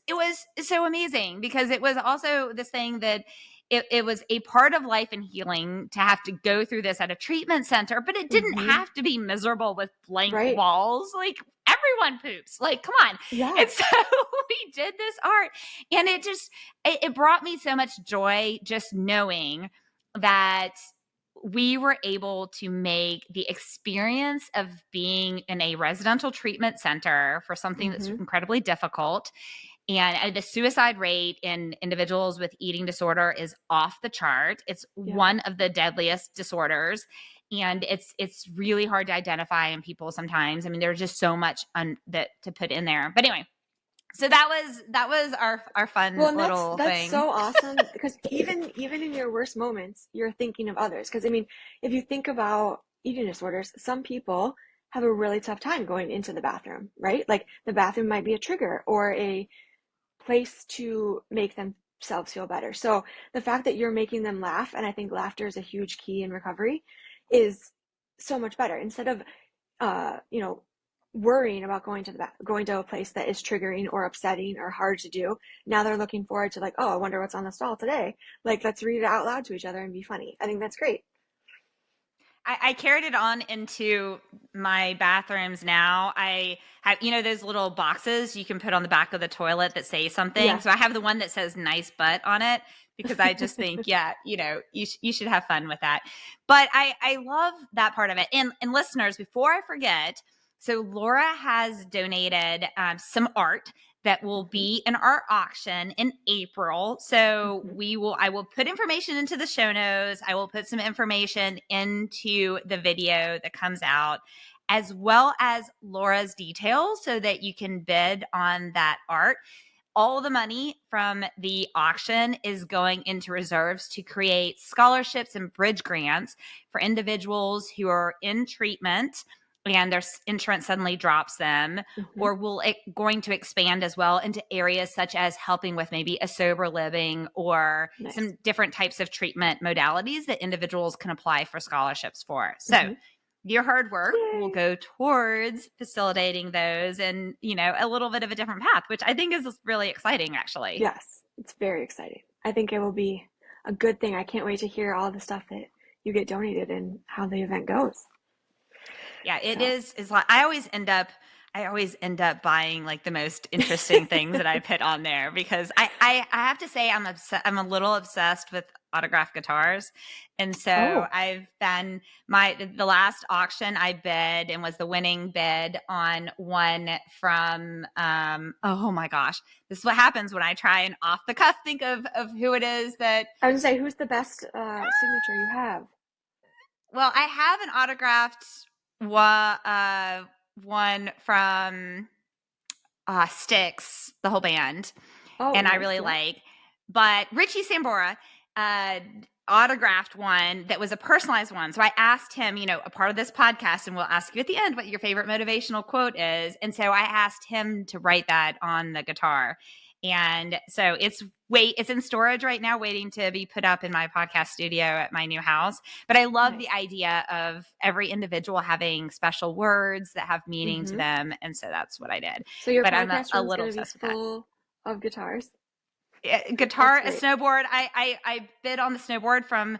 Speaker 1: so amazing because it was also this thing that it was a part of life and healing to have to go through this at a treatment center, but it didn't
Speaker 2: Mm-hmm.
Speaker 1: have to be miserable with blank
Speaker 2: Right.
Speaker 1: walls. Like, everyone poops. Like, come on. And
Speaker 2: Yes.
Speaker 1: so we did this art, and it brought me so much joy just knowing that we were able to make the experience of being in a residential treatment center for something that's
Speaker 2: Mm-hmm.
Speaker 1: incredibly difficult. And the suicide rate in individuals with eating disorder is off the chart. It's
Speaker 2: Yep.
Speaker 1: one of the deadliest disorders. And it's really hard to identify in people sometimes. I mean, there's just so much that to put in there. But anyway, so that was our
Speaker 2: Well,
Speaker 1: fun
Speaker 2: and
Speaker 1: little
Speaker 2: that's
Speaker 1: thing.
Speaker 2: so awesome because even in your worst moments, you're thinking of others. Because I mean, if you think about eating disorders, some people have a really tough time going into the bathroom, right? Like the bathroom might be a trigger or a place to make themselves feel better. So the fact that you're making them laugh, and I think laughter is a huge key in recovery, is so much better. Instead of you know, worrying about going to a place that is triggering or upsetting or hard to do. Now they're looking forward to like, oh, I wonder what's on the stall today. Like, let's read it out loud to each other and be funny. I think that's great.
Speaker 1: I carried it on into my bathrooms now. I have, those little boxes you can put on the back of the toilet that say something.
Speaker 2: Yeah.
Speaker 1: So I have the one that says nice butt on it because I just think, yeah, you should have fun with that. But I love that part of it. And listeners, before I forget, so Laura has donated some art that will
Speaker 2: Mm-hmm.
Speaker 1: be in our auction in April. So
Speaker 2: Mm-hmm.
Speaker 1: I will put information into the show notes. I will put some information into the video that comes out, as well as Laura's details so that you can bid on that art. All the money from the auction is going into reserves to create scholarships and bridge grants for individuals who are in treatment and their insurance suddenly drops them,
Speaker 2: Mm-hmm.
Speaker 1: or going to expand as well into areas such as helping with maybe a sober living or
Speaker 2: Nice.
Speaker 1: some different types of treatment modalities that individuals can apply for scholarships for. So
Speaker 2: Mm-hmm.
Speaker 1: your hard work will
Speaker 2: Yay.
Speaker 1: go towards facilitating those and, a little bit of a different path, which I think is really exciting, actually.
Speaker 2: Yes, it's very exciting. I think it will be a good thing. I can't wait to hear all the stuff that you get donated and how the event goes.
Speaker 1: Yeah, it
Speaker 2: So,
Speaker 1: is like I always end up buying like the most interesting things that I put on there because I have to say I'm a little obsessed with autographed guitars. And so
Speaker 2: oh,
Speaker 1: I've been the last auction I bid and was the winning bid on one from oh my gosh. This is what happens when I try and off the cuff think of who it is that
Speaker 2: I would say, who's the best signature you have?
Speaker 1: well, I have an autographed one from Styx, the whole band,
Speaker 2: Oh,
Speaker 1: and I
Speaker 2: nice.
Speaker 1: really
Speaker 2: Yep.
Speaker 1: like. But Richie Sambora uh, autographed one that was a personalized one. So I asked him, a part of this podcast, and we'll ask you at the end what your favorite motivational quote is. And so I asked him to write that on the guitar. And so it's in storage right now, waiting to be put up in my podcast studio at my new house. But I love the
Speaker 2: Nice.
Speaker 1: idea of every individual having special words that have meaning to
Speaker 2: Mm-hmm.
Speaker 1: them. And so that's what I did.
Speaker 2: So your
Speaker 1: But I'm
Speaker 2: podcast
Speaker 1: a
Speaker 2: room's
Speaker 1: little
Speaker 2: going to be
Speaker 1: obsessed with that.
Speaker 2: full of guitars.
Speaker 1: Guitar,
Speaker 2: That's
Speaker 1: a
Speaker 2: great.
Speaker 1: snowboard. I bid on the snowboard from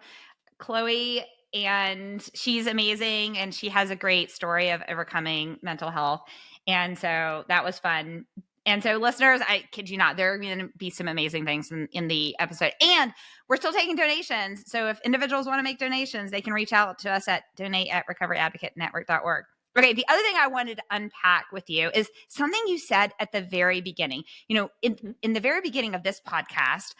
Speaker 1: Chloe, and she's amazing, and she has a great story of overcoming mental health, and so that was fun. And so, listeners, I kid you not, there are going to be some amazing things in the episode, and we're still taking donations. So if individuals want to make donations, they can reach out to us at donate@recoveryadvocatenetwork.org. Okay, the other thing I wanted to unpack with you is something you said at the very beginning.
Speaker 2: Mm-hmm.
Speaker 1: In the very beginning of this podcast,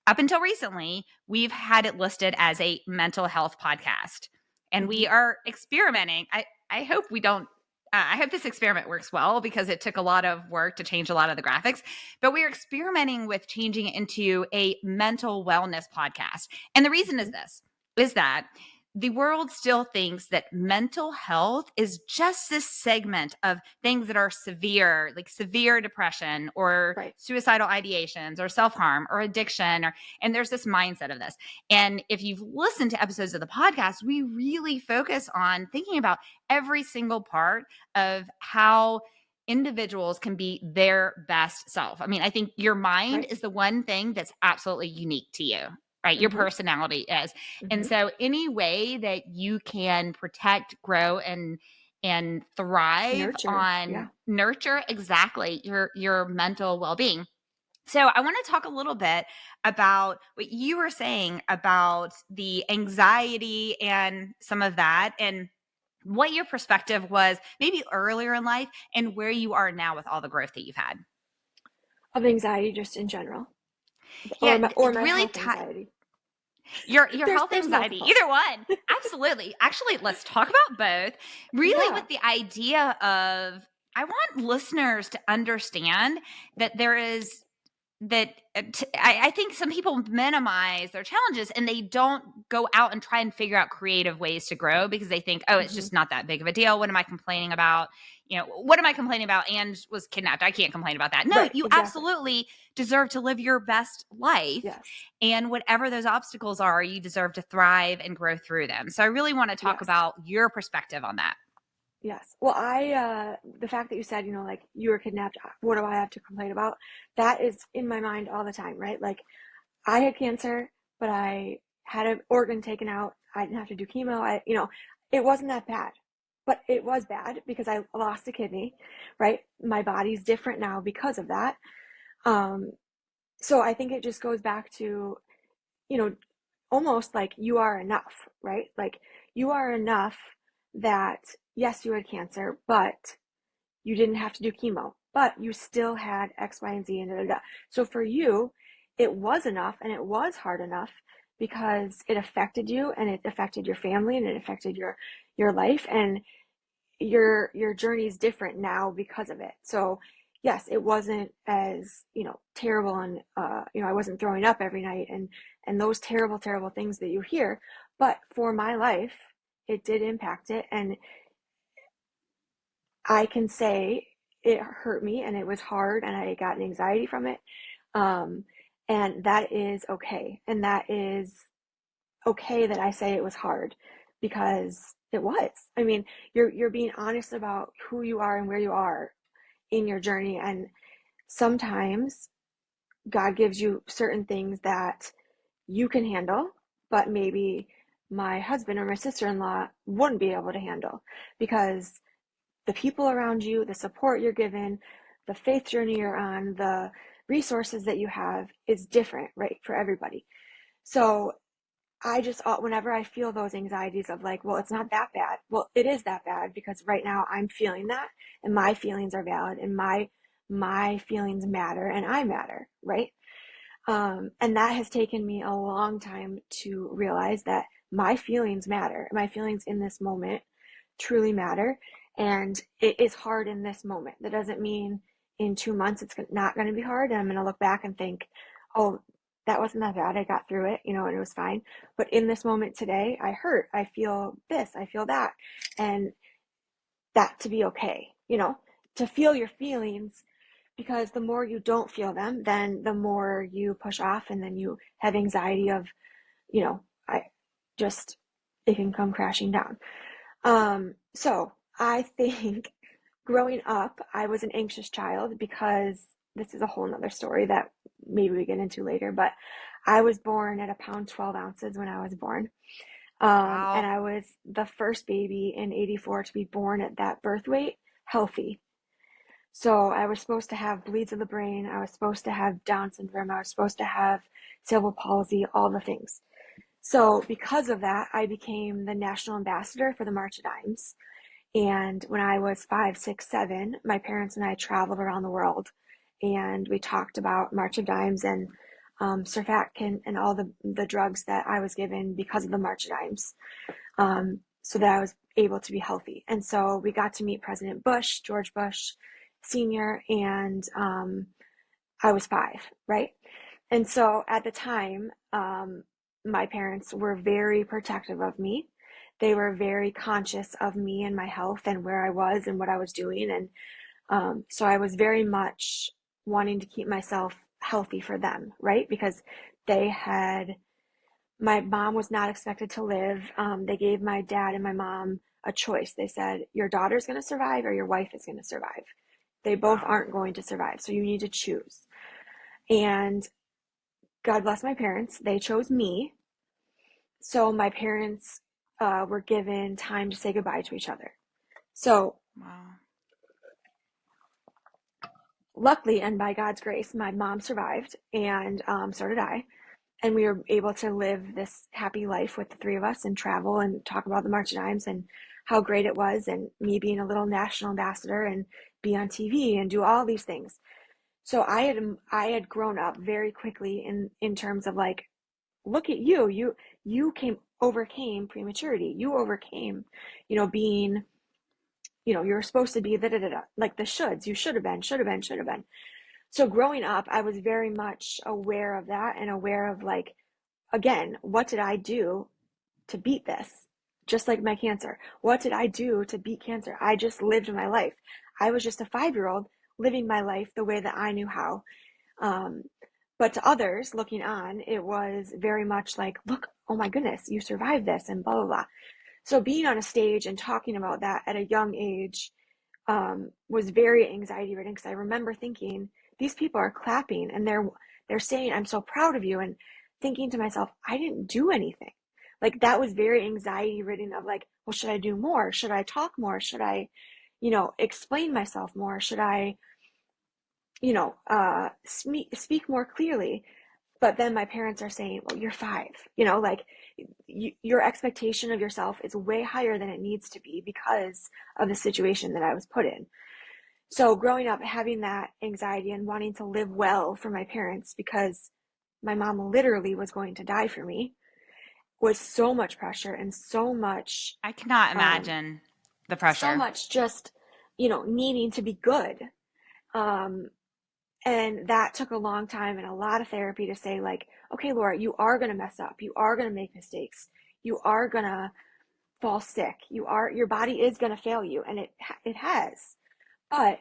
Speaker 1: up until recently, we've had it listed as a mental health podcast. And
Speaker 2: Mm-hmm.
Speaker 1: we are experimenting. I hope we don't, I hope this experiment works well because it took a lot of work to change a lot of the graphics. But we're experimenting with changing it into a mental wellness podcast. And the reason
Speaker 2: Mm-hmm.
Speaker 1: is that the world still thinks that mental health is just this segment of things that are severe, like severe depression or
Speaker 2: Right.
Speaker 1: suicidal ideations or self-harm or addiction, and there's this mindset of this. And if you've listened to episodes of the podcast, we really focus on thinking about every single part of how individuals can be their best self. I mean, I think your mind
Speaker 2: Right.
Speaker 1: is the one thing that's absolutely unique to you, right? Your
Speaker 2: Mm-hmm.
Speaker 1: personality is. And
Speaker 2: Mm-hmm.
Speaker 1: so any way that you can protect, grow, and thrive
Speaker 2: Nurture.
Speaker 1: on
Speaker 2: Yeah.
Speaker 1: nurture exactly your mental well-being. So I want to talk a little bit about what you were saying about the anxiety and some of that, and what your perspective was maybe earlier in life and where you are now with all the growth that you've had.
Speaker 2: Of anxiety just in general.
Speaker 1: Yeah,
Speaker 2: Or my
Speaker 1: really
Speaker 2: health anxiety.
Speaker 1: your health
Speaker 2: There's
Speaker 1: anxiety,
Speaker 2: multiple.
Speaker 1: either one. Absolutely. Actually, let's talk about both. Really
Speaker 2: Yeah.
Speaker 1: with the idea of I want listeners to understand that there is that I think some people minimize their challenges and they don't go out and try and figure out creative ways to grow because they think, oh, it's
Speaker 2: Mm-hmm.
Speaker 1: just not that big of a deal. What am I complaining about? What am I complaining about? Ange was kidnapped. I can't complain about that. No,
Speaker 2: Right.
Speaker 1: you
Speaker 2: Exactly.
Speaker 1: absolutely deserve to live your best life.
Speaker 2: Yes.
Speaker 1: And whatever those obstacles are, you deserve to thrive and grow through them. So I really want to talk
Speaker 2: Yes.
Speaker 1: about your perspective on that.
Speaker 2: Yes. Well, the fact that you said, like you were kidnapped, what do I have to complain about? That is in my mind all the time, right? Like I had cancer, but I had an organ taken out. I didn't have to do chemo. It wasn't that bad, but it was bad because I lost a kidney, right? My body's different now because of that. Um, so I think it just goes back to, you know, almost like you are enough, right? Like you are enough that yes, you had cancer, but you didn't have to do chemo, but you still had X, Y, and Z and da, da, da. So for you, it was enough and it was hard enough because it affected you and it affected your family and it affected your life, and your journey is different now because of it. So yes, it wasn't as, terrible, and I wasn't throwing up every night and those terrible, terrible things that you hear, but for my life, it did impact it, and I can say it hurt me and it was hard and I got an anxiety from it. Um, and that is okay. And that is okay that I say it was hard because it was. I mean, you're being honest about who you are and where you are in your journey. And sometimes God gives you certain things that you can handle, but maybe my husband or my sister-in-law wouldn't be able to handle because the people around you, the support you're given, the faith journey you're on, the resources that you have is different, right, for everybody. So I just, whenever I feel those anxieties of like, well, it's not that bad. Well, it is that bad because right now I'm feeling that and my feelings are valid and my feelings matter and I matter, right? And that has taken me a long time to realize that my feelings matter. My feelings in this moment truly matter. And it is hard in this moment. That doesn't mean in 2 months it's not going to be hard. And I'm going to look back and think, oh, that wasn't that bad. I got through it, and it was fine. But in this moment today, I hurt. I feel this, I feel that. And that to be okay, to feel your feelings, because the more you don't feel them, then the more you push off and then you have anxiety of, I just, it can come crashing down. So I think growing up, I was an anxious child because this is a whole nother story that maybe we get into later, but I was born at a pound 12 ounces when I was born. And
Speaker 1: Wow.
Speaker 2: I was the first baby in 84 to be born at that birth weight, healthy. So I was supposed to have bleeds of the brain. I was supposed to have Down syndrome. I was supposed to have cerebral palsy, all the things. So because of that, I became the national ambassador for the March of Dimes. And when I was 5, 6, 7, my parents and I traveled around the world and we talked about March of Dimes and Surfactant and all the drugs that I was given because of the March of Dimes, so that I was able to be healthy. And so we got to meet President Bush, George Bush Sr., and I was 5, right? And so at the time, my parents were very protective of me. They were very conscious of me and my health and where I was and what I was doing. And so I was very much wanting to keep myself healthy for them, right? Because my mom was not expected to live. They gave my dad and my mom a choice. They said, your daughter's going to survive or your wife is going to survive. They both
Speaker 1: Wow.
Speaker 2: aren't going to survive. So you need to choose. And God bless my parents. They chose me. So my parents were given time to say goodbye to each other. So
Speaker 1: Wow.
Speaker 2: luckily, and by God's grace, my mom survived, and so did I. And we were able to live this happy life with the three of us and travel and talk about the March of Dimes and how great it was, and me being a little national ambassador and be on TV and do all these things. So I had grown up very quickly in terms of like, look at you overcame prematurity. You overcame, being, you're supposed to be like the shoulds. You should have been, should have been, should have been. So growing up, I was very much aware of that and aware of like, again, what did I do to beat this? Just like my cancer. What did I do to beat cancer? I just lived my life. I was just a 5-year-old living my life the way that I knew how. Um, but to others looking on, it was very much like, look, oh my goodness, you survived this and blah, blah, blah. So being on a stage and talking about that at a young age was very anxiety ridden, because I remember thinking, these people are clapping and they're saying, I'm so proud of you, and thinking to myself, I didn't do anything. Like that was very anxiety ridden of like, well, should I do more? Should I talk more? Should I, explain myself more? Should I, speak more clearly? But then my parents are saying, well, you're 5, like your expectation of yourself is way higher than it needs to be because of the situation that I was put in. So growing up, having that anxiety and wanting to live well for my parents, because my mom literally was going to die for me, was so much pressure and
Speaker 1: I cannot
Speaker 2: um,
Speaker 1: imagine the
Speaker 2: so
Speaker 1: pressure.
Speaker 2: much just, needing to be good. Um, and that took a long time and a lot of therapy to say like, okay, Laura, you are going to mess up. You are going to make mistakes. You are going to fall sick. Your body is going to fail you. And it has, but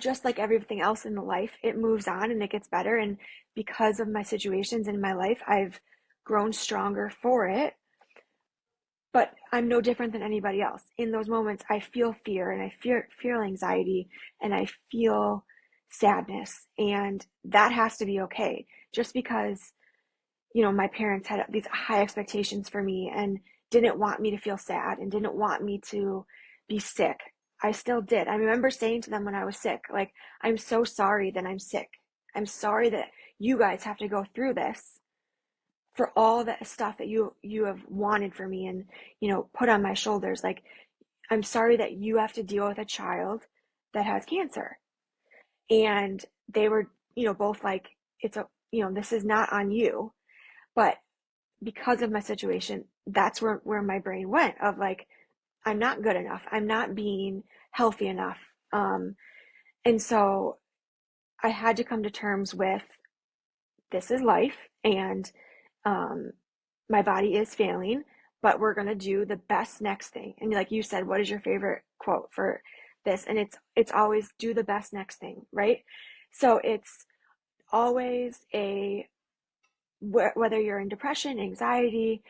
Speaker 2: just like everything else in the life, it moves on and it gets better. And because of my situations in my life, I've grown stronger for it. But I'm no different than anybody else. In those moments, I feel fear and I feel anxiety and I feel sadness, and that has to be okay. Just because, my parents had these high expectations for me and didn't want me to feel sad and didn't want me to be sick, I still did. I remember saying to them when I was sick, like, I'm so sorry that I'm sick. I'm sorry that you guys have to go through this, for all the stuff that you have wanted for me and, put on my shoulders. Like, I'm sorry that you have to deal with a child that has cancer. And they were, both like, this is not on you. But because of my situation, that's where my brain went of like, I'm not good enough. I'm not being healthy enough. And so I had to come to terms with, this is life, and um, my body is failing, but we're going to do the best next thing. And like you said, what is your favorite quote for this? And it's always do the best next thing, right? So it's always whether you're in depression, anxiety,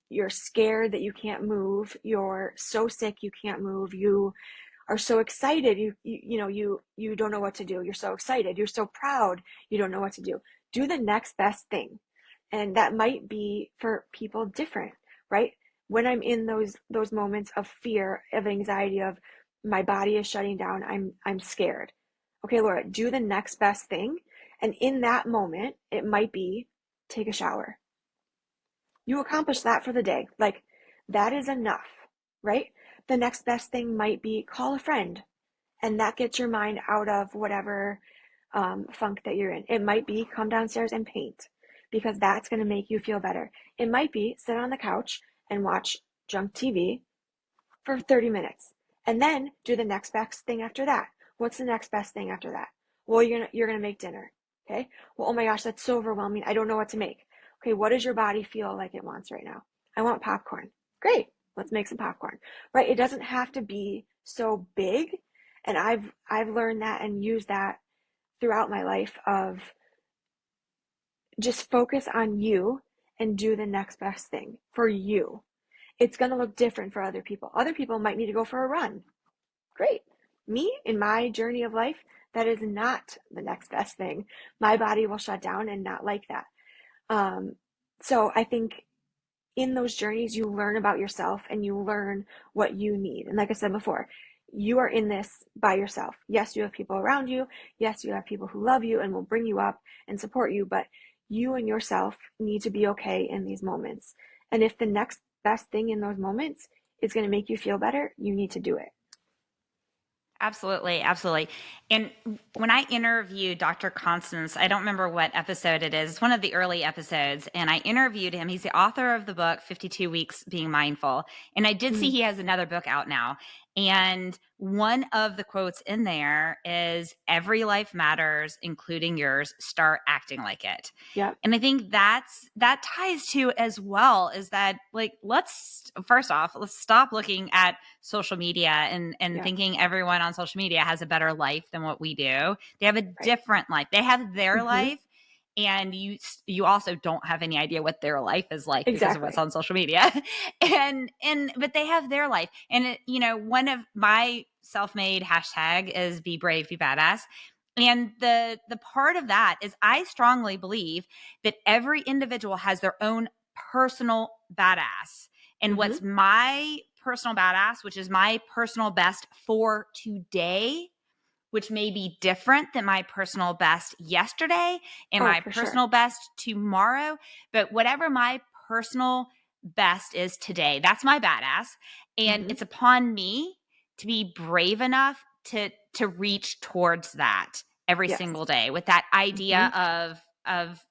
Speaker 2: you're scared that you can't move, you're so sick you can't move, you are so excited you don't know what to do, you're so excited, you're so proud, you don't know what to do the next best thing. And that might be for people different, right? When I'm in those moments of fear, of anxiety, of my body is shutting down, I'm scared. Okay, Laura, do the next best thing. And in that moment, it might be take a shower. You accomplish that for the day. Like, that is enough, right? The next best thing might be call a friend, and that gets your mind out of whatever funk that you're in. It might be come downstairs and paint, because that's going to make you feel better. It might be sit on the couch and watch junk TV for 30 minutes and then do the next best thing after that. What's the next best thing after that? Well, you're gonna make dinner. Okay. Well, oh my gosh, that's so overwhelming. I don't know what to make. Okay, what does your body feel like it wants right now? I want popcorn. Great. Let's make some popcorn. Right? It doesn't have to be so big. And I've learned that and used that throughout my life of just focus on you and do the next best thing for you. It's going to look different for other people. Other people might need to go for a run. Great. Me, in my journey of life, that is not the next best thing. My body will shut down and not like that. So I think in those journeys, you learn about yourself and you learn what you need. And like I said before, you are in this by yourself. Yes, you have people around you. Yes, you have people who love you and will bring you up and support you, but you and yourself need to be okay in these moments. And if the next best thing in those moments is going to make you feel better, you need to do it.
Speaker 1: Absolutely, absolutely. And when I interviewed Dr. Constance, I don't remember what episode it is. It's one of the early episodes, and I interviewed him. He's the author of the book 52 Weeks Being Mindful. And I did see
Speaker 2: Mm,
Speaker 1: he has another book out now. And one of the quotes in there is every life matters, including yours. Start acting like it.
Speaker 2: yep.
Speaker 1: And I think that ties to as well is that, like, let's first off, let's stop looking at social media and
Speaker 2: Yep.
Speaker 1: thinking everyone on social media has a better life than what we do. They have a
Speaker 2: Right.
Speaker 1: different life. They have their
Speaker 2: Mm-hmm.
Speaker 1: life, and you also don't have any idea what their life is like because of what's
Speaker 2: Exactly.
Speaker 1: on social media. And but they have their life. And one of my self-made hashtag is be brave, be badass. And the part of that is I strongly believe that every individual has their own personal badass. And
Speaker 2: Mm-hmm.
Speaker 1: what's my personal badass, which is my personal best for today, which may be different than my personal best yesterday and
Speaker 2: Oh,
Speaker 1: my
Speaker 2: for sure.
Speaker 1: personal best tomorrow. But whatever my personal best is today, that's my badass. And
Speaker 2: Mm-hmm.
Speaker 1: it's upon me to be brave enough to reach towards that every
Speaker 2: Yes.
Speaker 1: single day with that
Speaker 2: Mm-hmm.
Speaker 1: idea of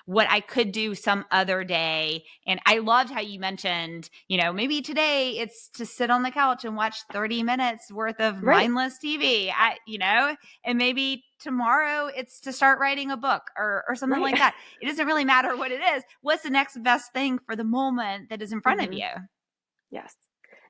Speaker 1: what I could do some other day. And I loved how you mentioned, maybe today it's to sit on the couch and watch 30 minutes worth of
Speaker 2: Right.
Speaker 1: mindless TV. And maybe tomorrow it's to start writing a book or something
Speaker 2: Right.
Speaker 1: like that. It doesn't really matter what it is. What's the next best thing for the moment that is in front of
Speaker 2: Mm-hmm.
Speaker 1: you?
Speaker 2: Yes.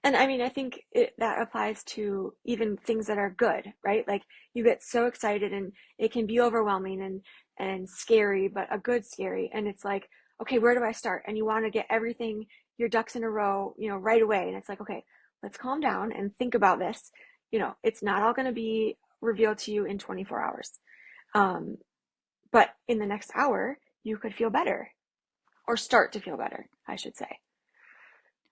Speaker 2: And I mean, I think that applies to even things that are good, right? Like you get so excited and it can be overwhelming and scary, but a good scary. And it's like, okay, where do I start? And you want to get everything, your ducks in a row, right away. And it's like, okay, let's calm down and think about this. It's not all going to be revealed to you in 24 hours. Um, but in the next hour, you could feel better or start to feel better, I should say.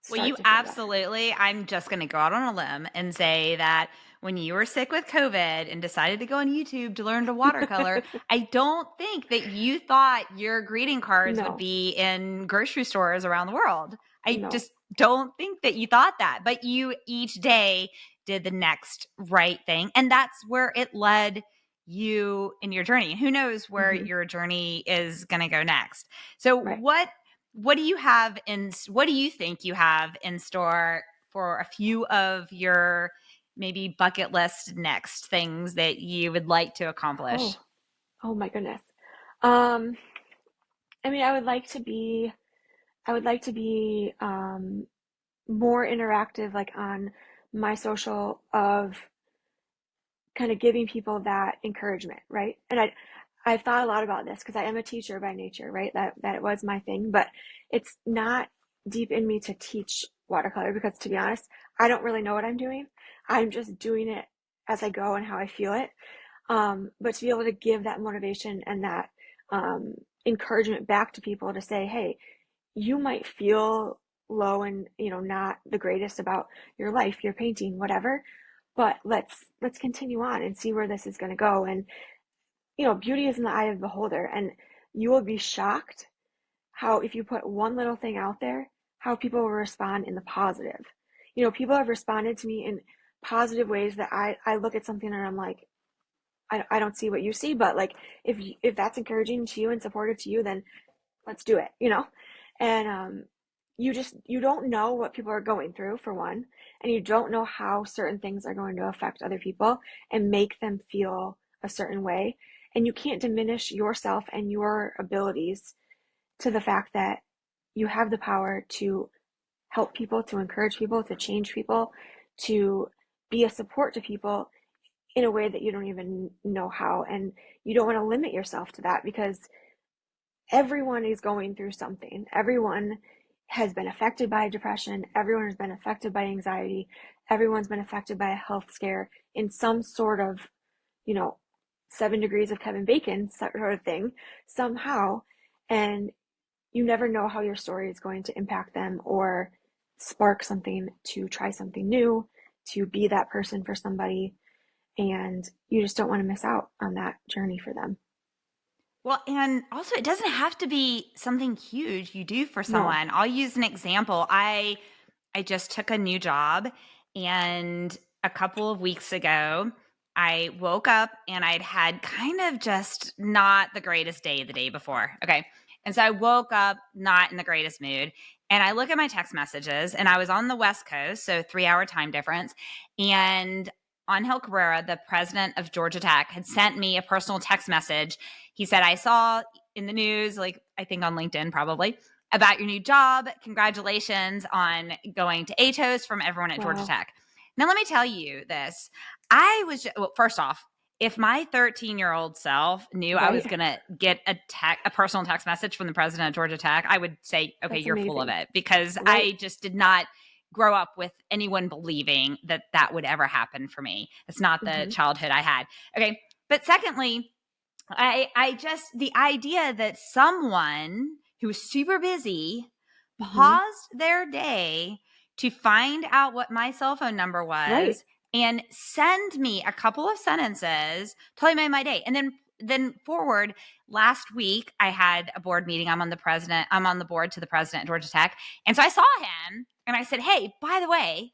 Speaker 1: Well,
Speaker 2: Start
Speaker 1: you
Speaker 2: to feel better.
Speaker 1: absolutely, I'm just going to go out on a limb and say that when you were sick with COVID and decided to go on YouTube to learn to watercolor, I don't think that you thought your greeting cards would
Speaker 2: No,
Speaker 1: be in grocery stores around the world. I
Speaker 2: no,
Speaker 1: just don't think that you thought that, but you each day did the next right thing. And that's where it led you in your journey. Who knows where
Speaker 2: hmm
Speaker 1: your journey is going to go next. So
Speaker 2: right.
Speaker 1: what do you have in what do you think you have in store for a few of your maybe bucket list next things that you would like to accomplish?
Speaker 2: Oh, oh my goodness. Um, I mean, I would like to be more interactive, like on my social of kind of giving people that encouragement, right? And I've thought a lot about this because I am a teacher by nature, right? That was my thing, but it's not deep in me to teach watercolor because to be honest, I don't really know what I'm doing. I'm just doing it as I go and how I feel it. But to be able to give that motivation and that encouragement back to people to say, hey, you might feel low and not the greatest about your life, your painting, whatever, but let's continue on and see where this is going to go. And beauty is in the eye of the beholder, and you will be shocked how if you put one little thing out there, how people will respond in the positive. People have responded to me in positive ways that I look at something and I'm like, I don't see what you see, but like if that's encouraging to you and supportive to you, then let's do it. And you don't know what people are going through for one, and you don't know how certain things are going to affect other people and make them feel a certain way. And you can't diminish yourself and your abilities to the fact that you have the power to help people, to encourage people, to change people, to be a support to people in a way that you don't even know how. And you don't want to limit yourself to that because everyone is going through something. Everyone has been affected by depression. Everyone has been affected by anxiety. Everyone's been affected by a health scare in some sort of, 7 degrees of Kevin Bacon sort of thing somehow. And you never know how your story is going to impact them or spark something to try something new, to be that person for somebody. And you just don't want to miss out on that journey for them.
Speaker 1: Well, and also it doesn't have to be something huge you do for
Speaker 2: No.
Speaker 1: someone. I'll use an example. I just took a new job, and a couple of weeks ago, I woke up and I'd had kind of just not the greatest day the day before. Okay. And so I woke up not in the greatest mood. And I look at my text messages, and I was on the West Coast, so 3 hour time difference. And Angel Carrera, the president of Georgia Tech, had sent me a personal text message. He said, I saw in the news, like I think on LinkedIn probably, about your new job. Congratulations on going to ATOS from everyone at Georgia
Speaker 2: Wow.
Speaker 1: Tech. Now, let me tell you this. Well, first off, if my 13-year-old self knew I was
Speaker 2: Right.
Speaker 1: going to get a personal text message from the president of Georgia Tech, I would say, okay,
Speaker 2: That's
Speaker 1: you're full of
Speaker 2: amazing.
Speaker 1: it, because
Speaker 2: Right.
Speaker 1: I just did not grow up with anyone believing that that would ever happen for me. It's not the
Speaker 2: Mm-hmm.
Speaker 1: childhood I had. Okay. But secondly, I just, the idea that someone who is super busy
Speaker 2: Mm-hmm.
Speaker 1: paused their day to find out what my cell phone number
Speaker 2: Right.
Speaker 1: was and send me a couple of sentences totally made my day. And then forward, last week I had a board meeting. I'm on the board to the president at Georgia Tech. And so I saw him and I said, hey, by the way,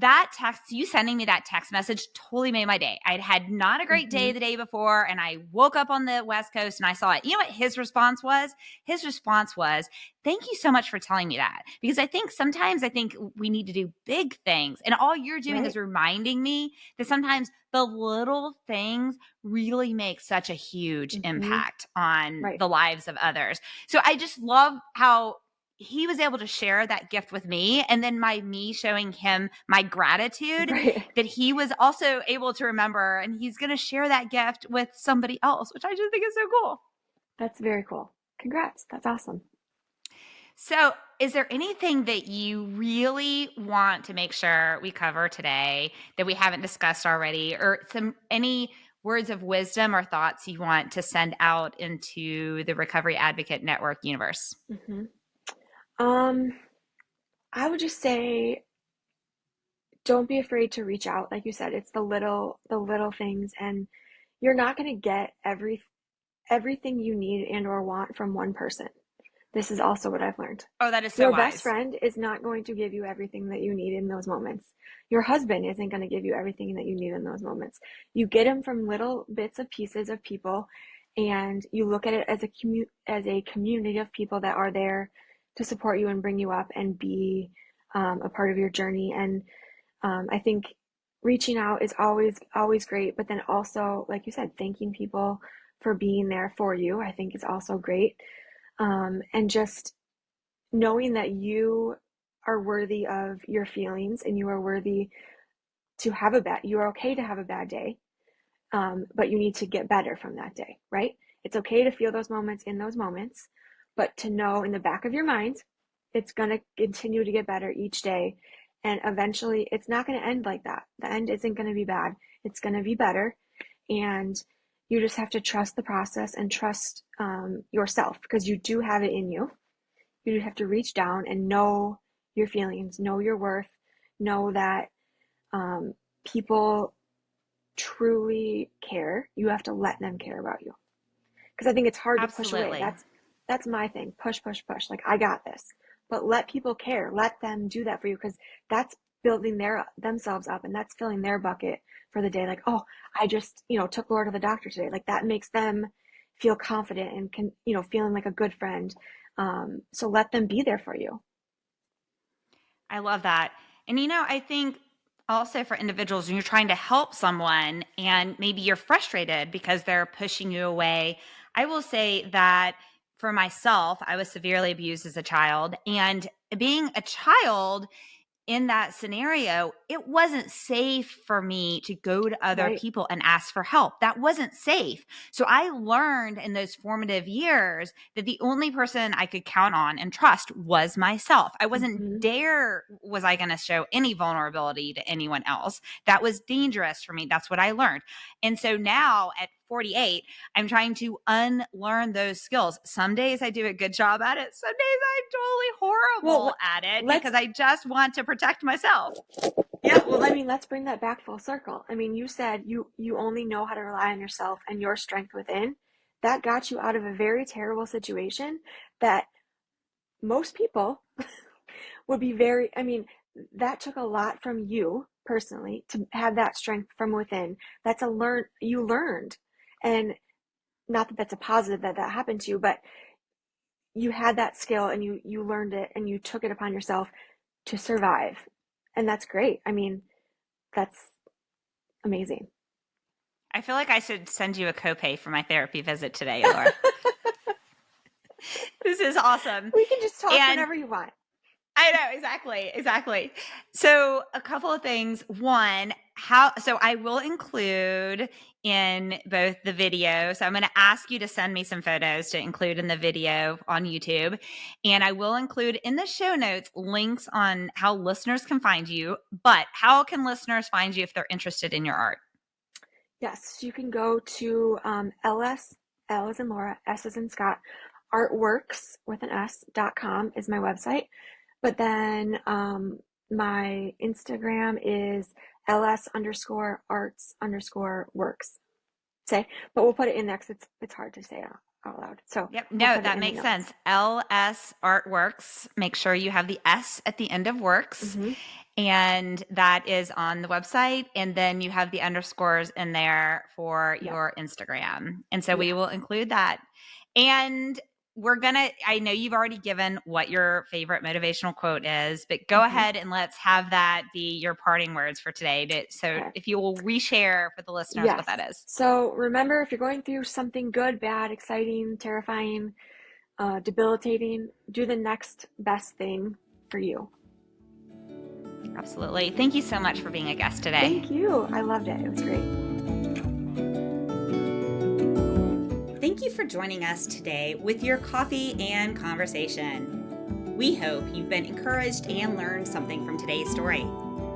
Speaker 1: that text, you sending me that text message totally made my day. I'd had not a great
Speaker 2: Mm-hmm.
Speaker 1: day the day before, and I woke up on the West Coast and I saw it. You know what his response was? His response was, thank you so much for telling me that. Because I think we need to do big things. And all you're doing is
Speaker 2: Right.
Speaker 1: reminding me that sometimes the little things really make such a huge
Speaker 2: Mm-hmm.
Speaker 1: impact on
Speaker 2: Right.
Speaker 1: the lives of others. So I just love how he was able to share that gift with me, and then me showing him my gratitude
Speaker 2: Right.
Speaker 1: that he was also able to remember, and he's going to share that gift with somebody else, which I just think is so cool.
Speaker 2: That's very cool. Congrats. That's awesome.
Speaker 1: So is there anything that you really want to make sure we cover today that we haven't discussed already, or any words of wisdom or thoughts you want to send out into the Recovery Advocate Network universe?
Speaker 2: Mm-hmm. Um, I would just say don't be afraid to reach out. Like you said, it's the little things, and you're not going to get everything you need and or want from one person. This is also what I've learned.
Speaker 1: Oh, that is so
Speaker 2: Your best
Speaker 1: wise.
Speaker 2: friend is not going to give you everything that you need in those moments. Your husband isn't going to give you everything that you need in those moments. You get them from little bits of pieces of people, and you look at it as a community of people that are there to support you and bring you up and be a part of your journey. And I think reaching out is always great, but then also, like you said, thanking people for being there for you, I think is also great. And just knowing that you are worthy of your feelings and you are worthy to have you are okay to have a bad day, but you need to get better from that day, right? It's okay to feel those moments in those moments, but to know in the back of your mind, it's going to continue to get better each day. And eventually, it's not going to end like that. The end isn't going to be bad, it's going to be better. And you just have to trust the process and trust yourself because you do have it in you. You have to reach down and know your feelings, know your worth, know that um, people truly care. You have to let them care about you because I think it's hard to push away.
Speaker 1: Absolutely.
Speaker 2: That's my thing. Push, push, push. Like I got this, but let people care. Let them do that for you because that's building themselves up and that's filling their bucket for the day. Like, oh, I just took Laura to the doctor today. Like that makes them feel confident and can feeling like a good friend. So let them be there for you.
Speaker 1: I love that. And I think also for individuals, when you're trying to help someone and maybe you're frustrated because they're pushing you away, I will say that for myself, I was severely abused as a child. And being a child in that scenario, it wasn't safe for me to go to other
Speaker 2: Right.
Speaker 1: people and ask for help. That wasn't safe. So I learned in those formative years that the only person I could count on and trust was myself. I wasn't was I going to show any vulnerability to anyone else. That was dangerous for me. That's what I learned. And so now at 48, I'm trying to unlearn those skills. Some days I do a good job at it. Some days I'm totally horrible at it because I just want to protect myself.
Speaker 2: Yeah, well, I mean, let's bring that back full circle. I mean, you said you only know how to rely on yourself and your strength within. That got you out of a very terrible situation that most people would be that took a lot from you personally to have that strength from within. That's you learned. And not that that's a positive that happened to you, but you had that skill and you learned it and you took it upon yourself to survive. And that's great. I mean, that's amazing.
Speaker 1: I feel like I should send you a copay for my therapy visit today, Laura. This is awesome.
Speaker 2: We can just talk whenever you want.
Speaker 1: I know, exactly. So a couple of things. One, so I will include in both the video. So I'm going to ask you to send me some photos to include in the video on YouTube. And I will include in the show notes links on how listeners can find you. But how can listeners find you if they're interested in your art?
Speaker 2: Yes, you can go to LS, L as in Laura, S as in Scott, artworks with an S.com is my website. But then my Instagram is ls_arts_works. But we'll put it in there because it's hard to say out loud. So
Speaker 1: yep, no, that makes sense. LS Artworks. Make sure you have the S at the end of works. Mm-hmm. And that is on the website. And then you have the underscores in there for your Instagram. And so we will include that. And I know you've already given what your favorite motivational quote is, but go ahead and let's have that be your parting words for today. If you will reshare for the listeners what that is.
Speaker 2: So remember, if you're going through something good, bad, exciting, terrifying, debilitating, do the next best thing for you.
Speaker 1: Absolutely. Thank you so much for being a guest today.
Speaker 2: Thank you. I loved it. It was great.
Speaker 1: Thank you for joining us today with your coffee and conversation. We hope you've been encouraged and learned something from today's story.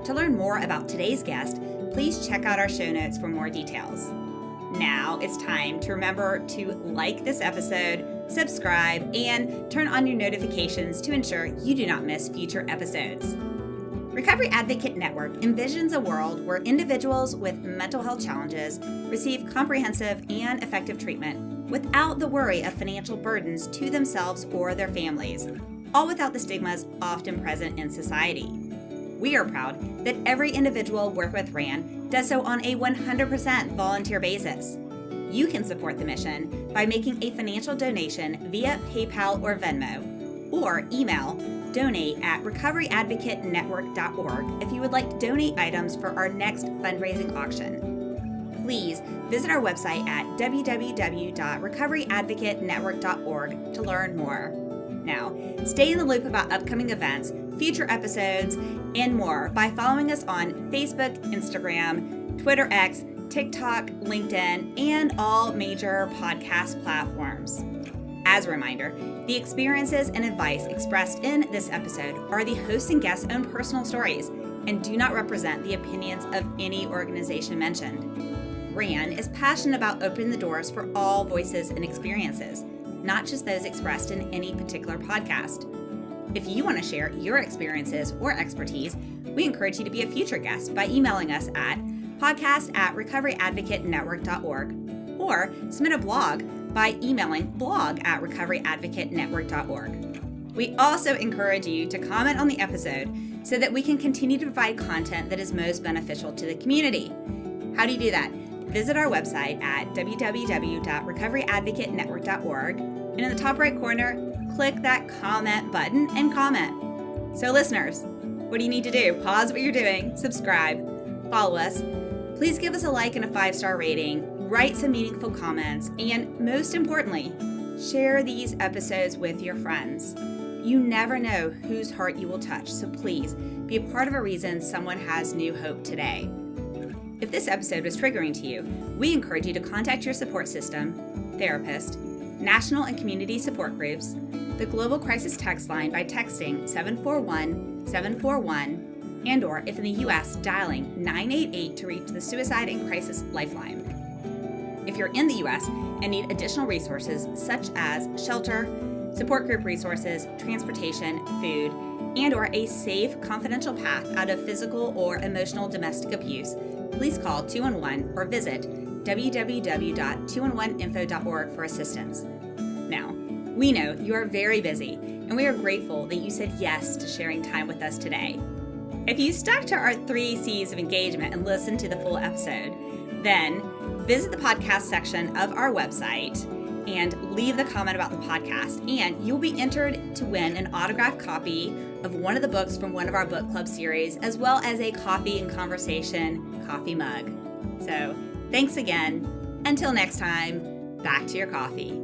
Speaker 1: To learn more about today's guest, please check out our show notes for more details. Now it's time to remember to like this episode, subscribe, and turn on your notifications to ensure you do not miss future episodes. Recovery Advocate Network envisions a world where individuals with mental health challenges receive comprehensive and effective treatment without the worry of financial burdens to themselves or their families, all without the stigmas often present in society. We are proud that every individual worked with RAN does so on a 100% volunteer basis. You can support the mission by making a financial donation via PayPal or Venmo, or email donate@recoveryadvocatenetwork.org if you would like to donate items for our next fundraising auction. Please visit our website at www.recoveryadvocatenetwork.org to learn more. Now, stay in the loop about upcoming events, future episodes, and more by following us on Facebook, Instagram, Twitter X, TikTok, LinkedIn, and all major podcast platforms. As a reminder, the experiences and advice expressed in this episode are the host and guest's own personal stories and do not represent the opinions of any organization mentioned. RAN is passionate about opening the doors for all voices and experiences, not just those expressed in any particular podcast. If you want to share your experiences or expertise, we encourage you to be a future guest by emailing us at podcast@recoveryadvocatenetwork.org or submit a blog by emailing blog@recoveryadvocatenetwork.org. We also encourage you to comment on the episode so that we can continue to provide content that is most beneficial to the community. How do you do that? Visit our website at www.recoveryadvocatenetwork.org, and in the top right corner, click that comment button and comment. So listeners, what do you need to do? Pause what you're doing, subscribe, follow us. Please give us a like and a 5-star rating, write some meaningful comments, and most importantly, share these episodes with your friends. You never know whose heart you will touch, so please be a part of a reason someone has new hope today. If this episode was triggering to you, we encourage you to contact your support system, therapist, national and community support groups, the Global Crisis Text Line by texting 741-741, and/or if in the U.S., dialing 988 to reach the Suicide and Crisis Lifeline. If you're in the U.S. and need additional resources such as shelter, support group resources, transportation, food, and/or a safe, confidential path out of physical or emotional domestic abuse, please call 211 or visit www.211info.org for assistance. Now, we know you are very busy, and we are grateful that you said yes to sharing time with us today. If you stuck to our 3 C's of engagement and listened to the full episode, then visit the podcast section of our website and leave the comment about the podcast, and you'll be entered to win an autographed copy of one of the books from one of our book club series, as well as a Coffee and Conversation coffee mug. So thanks again. Until next time, back to your coffee.